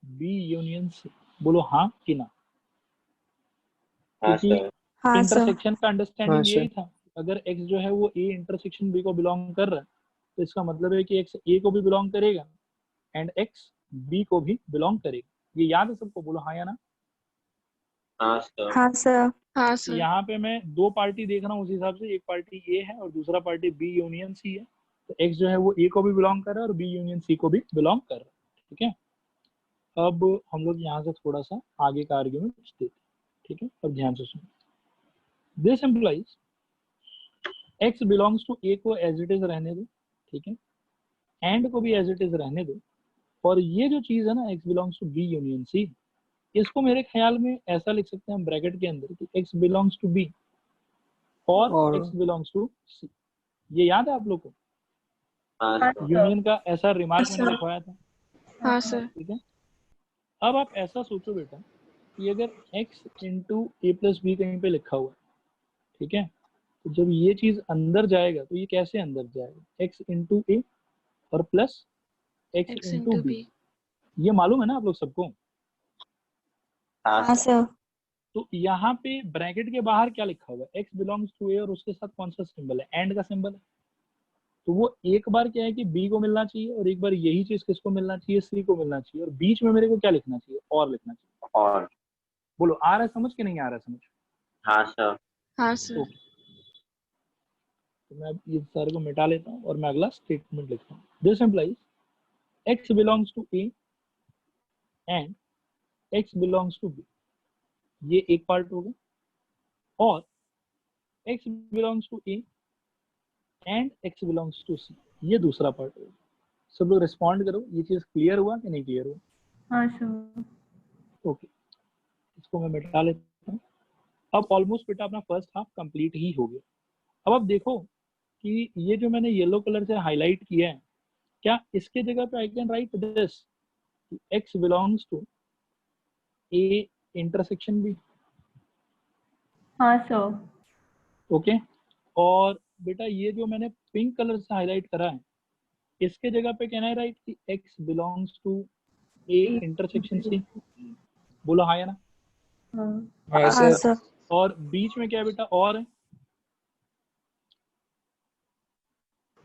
B union C। बोलो हाँ कि ना? हाँ क्योंकि सर। हाँ सर। इंटरसेक्शन का हाँ अंडरस्टैंडिंग सर। यही था, अगर x जो है वो A इंटरसेक्शन B को बिलोंग कर रहा है तो इसका मतलब है कि x A को भी बिलोंग करेगा एंड x B को भी बिलोंग करेगा। ये याद है सबको? बोलो हाँ या ना। हाँ सर। हाँ सर। हाँ तो सर। यहाँ पे मैं दो पार्टी देख रहा हूँ उस हिसाब से, एक पार्टी A है और दूसरा पार्टी B यूनियन C है। तो x जो है वो A को भी बिलोंग कर रहा है और B यूनियन C को भी बिलोंग कर रहा है, ठीक है। अब हम लोग यहाँ से थोड़ा सा आगे का आर्ग्यूमेंट देते हैं, ठीक है। अब ध्यान से सुनो, this implies x belongs to A को एज इट इज रहने दो, ठीक है, एंड को भी एज इट इज रहने दो, और ये जो चीज है ना x belongs to B union C, इसको मेरे ख्याल में ऐसा लिख सकते हैं हम ब्रैकेट के अंदर कि x बिलोंग्स टू B और x बिलोंग्स टू C। ये याद है आप लोग को? हाँ सर। यूनियन का ऐसा रिमार्क मैंने लिखवाया था, हाँ सर। ठीक है। अब आप ऐसा सोचो बेटा कि अगर x इंटू ए प्लस बी कहीं पे लिखा हुआ है, ठीक है, तो जब ये चीज अंदर जाएगा तो ये कैसे अंदर जाएगा, x इंटू ए और plus x X into into B. B। ये मालूम है ना आप लोग सबको? हाँ हाँ सर। सर। तो यहाँ पे ब्रैकेट के बाहर क्या लिखा हुआ है, x बिलोंग्स टू ए और उसके साथ कौन सा सिंबल है, एंड का सिंबल है। तो वो एक बार क्या है कि b को मिलना चाहिए और एक बार यही चीज किसको मिलना चाहिए, c को मिलना चाहिए, और बीच में मेरे को क्या लिखना चाहिए, और लिखना चाहिए। और बोलो आ रहा है समझ कि नहीं आ रहा है समझ? हाँ सर। हाँ सर। ओके, तो मैं ये सारे को मिटा लेता हूँ और मैं अगला स्टेटमेंट लिखता हूँ। This implies x belongs to a and x belongs to b, ये एक पार्ट हो गया, और x belongs to a and x belongs to c, ये दूसरा पार्ट हो गया। सब लोग रिस्पॉन्ड करो, ये चीज क्लियर हुआ कि नहीं क्लियर हुआ? हाँ सर। ओके, इसको मैं मिटा लेता हूँ। अब ऑलमोस्ट बेटा अपना फर्स्ट हाफ कंप्लीट ही हो गया। अब आप देखो कि ये जो मैंने येलो कलर से हाईलाइट किया है, क्या इसके जगह पे I can write this x belongs to a intersection b? हाँ सर। ओके, और बेटा ये जो मैंने पिंक कलर से हाईलाइट करा है, इसके जगह पे कैन आई राइट कि x belongs to a intersection c? बोलो हाँ या ना? हाँ हाँ हाँ सर। सर। और बीच में क्या है बेटा और है?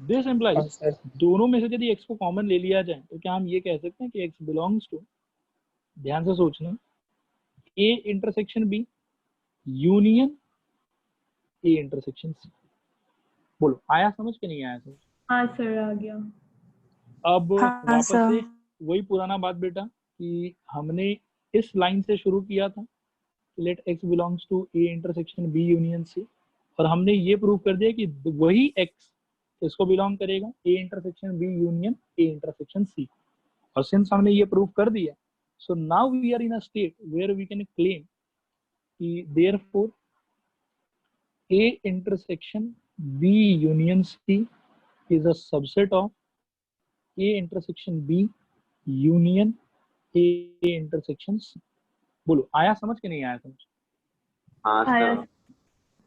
दिस हाँ एम्प्लाइज सर। दोनों में से यदि x को कॉमन ले लिया जाए तो क्या हम ये कह सकते हैं कि x बिलोंग्स टू, ध्यान से सोचना, a intersection b union a intersection c? बोलो आया समझ के नहीं आया समझ? हाँ सर आ गया। अब हाँ वापस सर। से वही पुराना बात बेटा कि हमने इस लाइन से शुरू किया था, let x belongs to a intersection b union c, और हमने ये प्रूव कर दिया कि वही x इसको बिलोंग करेगा a intersection b union a intersection c। और सिंस हमने ये प्रूव कर दिया, so now we are in a state where we can claim कि therefore a intersection b union c is a subset of a intersection b union a intersection c। बोलो आया समझ के नहीं आया समझ? हाँ आया। सर।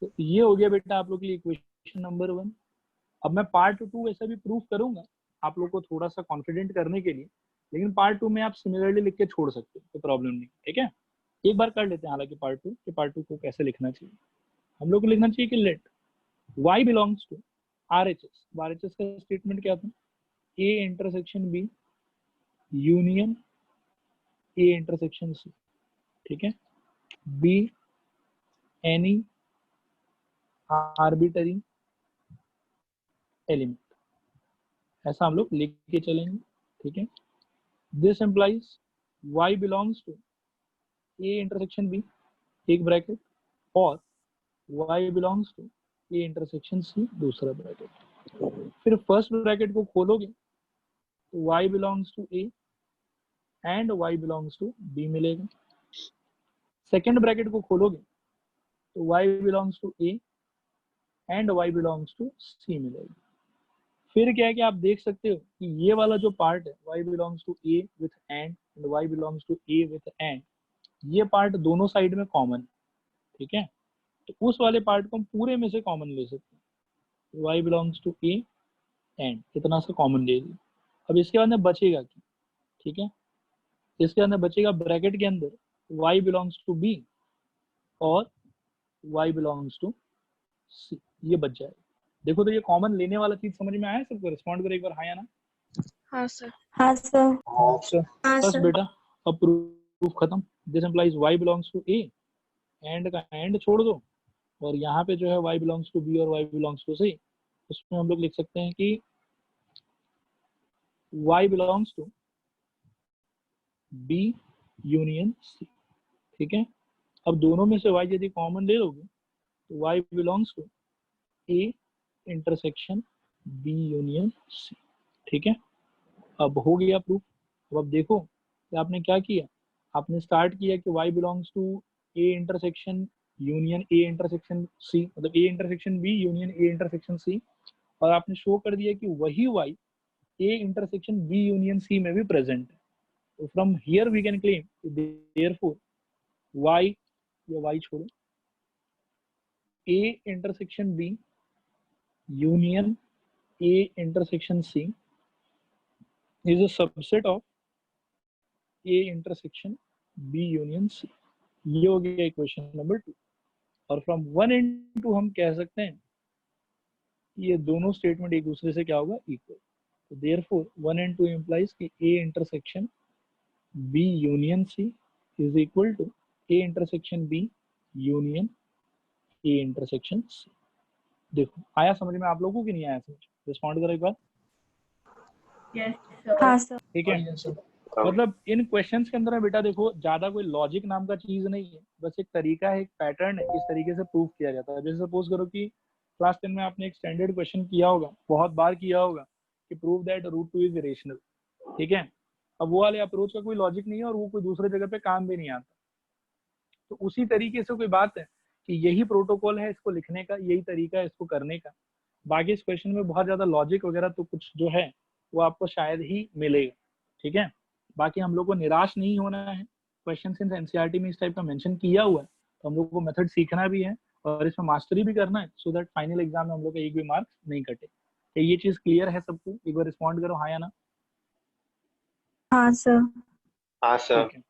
तो ये हो गया बेटा आप लोग के लिए इक्वेशन नंबर 1। अब मैं पार्ट 2 ऐसा भी प्रूफ करूंगा आप लोग को थोड़ा सा कॉन्फिडेंट करने के लिए, लेकिन पार्ट 2 में आप सिमिलरली लिख के छोड़ सकते हो, कोई प्रॉब्लम नहीं, ठीक है? एक बार कर लेते हैं हालांकि पार्ट 2 कि पार्ट 2 को कैसे लिखना चाहिए। हम लोग को लिखना चाहिए कि let y belongs to RHS। RHS का स्टेटमेंट क्या था? a intersection b union a intersection c, ठीक है? b एनी आर्बिटरी एलिमेंट, ऐसा हम लोग लिख के चलेंगे, ठीक है? This implies y belongs to a intersection b, एक ब्रैकेट, और y belongs to a intersection c, दूसरा ब्रैकेट। फिर फर्स्ट ब्रैकेट को खोलोगे तो y belongs to a and y belongs to b मिलेगा। सेकेंड ब्रैकेट को खोलोगे तो y belongs to a and y belongs to c मिलेगा। फिर क्या है कि आप देख सकते हो कि ये वाला जो पार्ट है y belongs to a with and y belongs to a with and, ये पार्ट दोनों साइड में कॉमन है, ठीक है? तो उस वाले पार्ट को हम पूरे में से कॉमन ले सकते हैं, y belongs to a and इतना सा कॉमन ले लिया। अब इसके बाद में बचेगा क्या, ठीक है? इसके अंदर बचेगा ब्रैकेट के अंदर y बिलोंग्स टू b और y बिलोंग्स टू c, ये बच जाएगा। देखो तो ये कॉमन लेने वाला चीज समझ में आया सबको? रिस्पॉन्ड करो एक बार हाँ या ना? हाँ सर। हाँ सर। हाँ सर। हाँ बस सर। बेटा अब प्रूफ खत्म। This implies y belongs to a, and का एंड छोड़ दो, और यहाँ पे जो है y बिलोंग्स टू b और y बिलोंग्स टू c, उसमें हम लोग लिख सकते हैं कि y belongs to b union c, ठीक है? अब दोनों में से y यदि कॉमन ले लोगे तो y belongs to a intersection b union c, ठीक है? अब हो गया प्रूफ। अब देखो कि आपने क्या किया, आपने स्टार्ट किया कि y belongs to a intersection union a intersection c, मतलब a intersection b union a intersection c, और आपने शो कर दिया कि वही y a intersection b union c में भी प्रेजेंट है। तो from here we can claim therefore y, या y छोड़ो, a intersection b union a intersection c is a subset of a intersection b union c। ये हो गया equation number 2। और फ्रॉम 1 एंड 2 हम कह सकते हैं ये दोनों स्टेटमेंट एक दूसरे से क्या होगा, इक्वल। तो देयरफॉर 1 एंड 2 इंप्लाइज कि a intersection b union c is equal to a intersection b union a intersection c। देखो आया समझ में आप लोगों की नहीं आया समझ? रिस्पॉन्ड करो एक बार। Yes sir. हाँ सर। ठीक है, मतलब इन क्वेश्चंस के अंदर बेटा देखो ज्यादा कोई लॉजिक नाम का चीज नहीं है, बस एक तरीका है, एक पैटर्न है, इस तरीके से प्रूव किया जाता है। जैसे सपोज करो कि क्लास 10 में आपने एक स्टैंडर्ड क्वेश्चन किया होगा, बहुत बार किया होगा, कि prove that root 2 is rational, ठीक है? अब वो वाले अप्रोच का कोई लॉजिक नहीं है और वो कोई दूसरे जगह पे काम भी नहीं आता। तो उसी तरीके से कोई बात है कि यही प्रोटोकॉल है इसको लिखने का, यही तरीका है इसको करने का। बाकी इस क्वेश्चन में बहुत ज्यादा लॉजिक वगैरह तो कुछ जो है वो आपको शायद ही मिलेगा, ठीक है। बाकी हम लोग को निराश नहीं होना है, क्वेश्चन इन एनसीईआरटी में इस टाइप का मेंशन किया हुआ है, तो हम लोग को मेथड सीखना भी है और इसमें मास्टरी भी करना है, सो दैट फाइनल एग्जाम में हम लोग का एक भी मार्क्स नहीं कटे। तो ये चीज क्लियर है सबको? एक बार रिस्पॉन्ड करो हाँ या ना। हाँ सर। हाँ सर। ठीक है,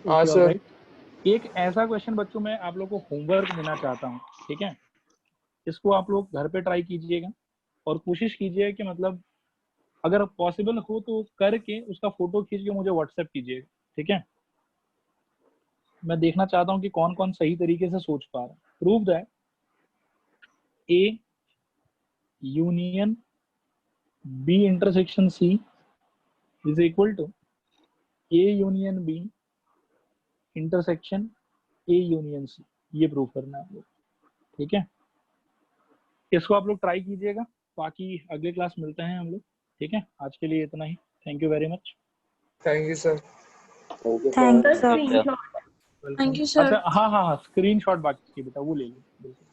हाँ Okay, सर। alright. एक ऐसा क्वेश्चन बच्चों मैं आप लोग को होमवर्क देना चाहता हूँ, ठीक है। इसको आप लोग घर पे ट्राई कीजिएगा और कोशिश कीजिए कि मतलब अगर पॉसिबल हो तो करके उसका फोटो खींच के मुझे व्हाट्सएप कीजिएगा, ठीक है। मैं देखना चाहता हूँ कि कौन कौन सही तरीके से सोच पा रहा है। Prove that A union B intersection C is equal to A union B intersection A union C, ये प्रूव करना है आप लोग, ठीक है। इसको आप लोग ट्राई कीजिएगा, बाकी अगले क्लास मिलते हैं हम लोग, ठीक है। आज के लिए इतना ही, thank you very much. Thank you sir. Thank you sir sir. Screenshot welcome. Thank you sir. अच्छा हाँ हाँ हाँ, स्क्रीनशॉट बाकी बेटा वो ले लो बिल्कुल।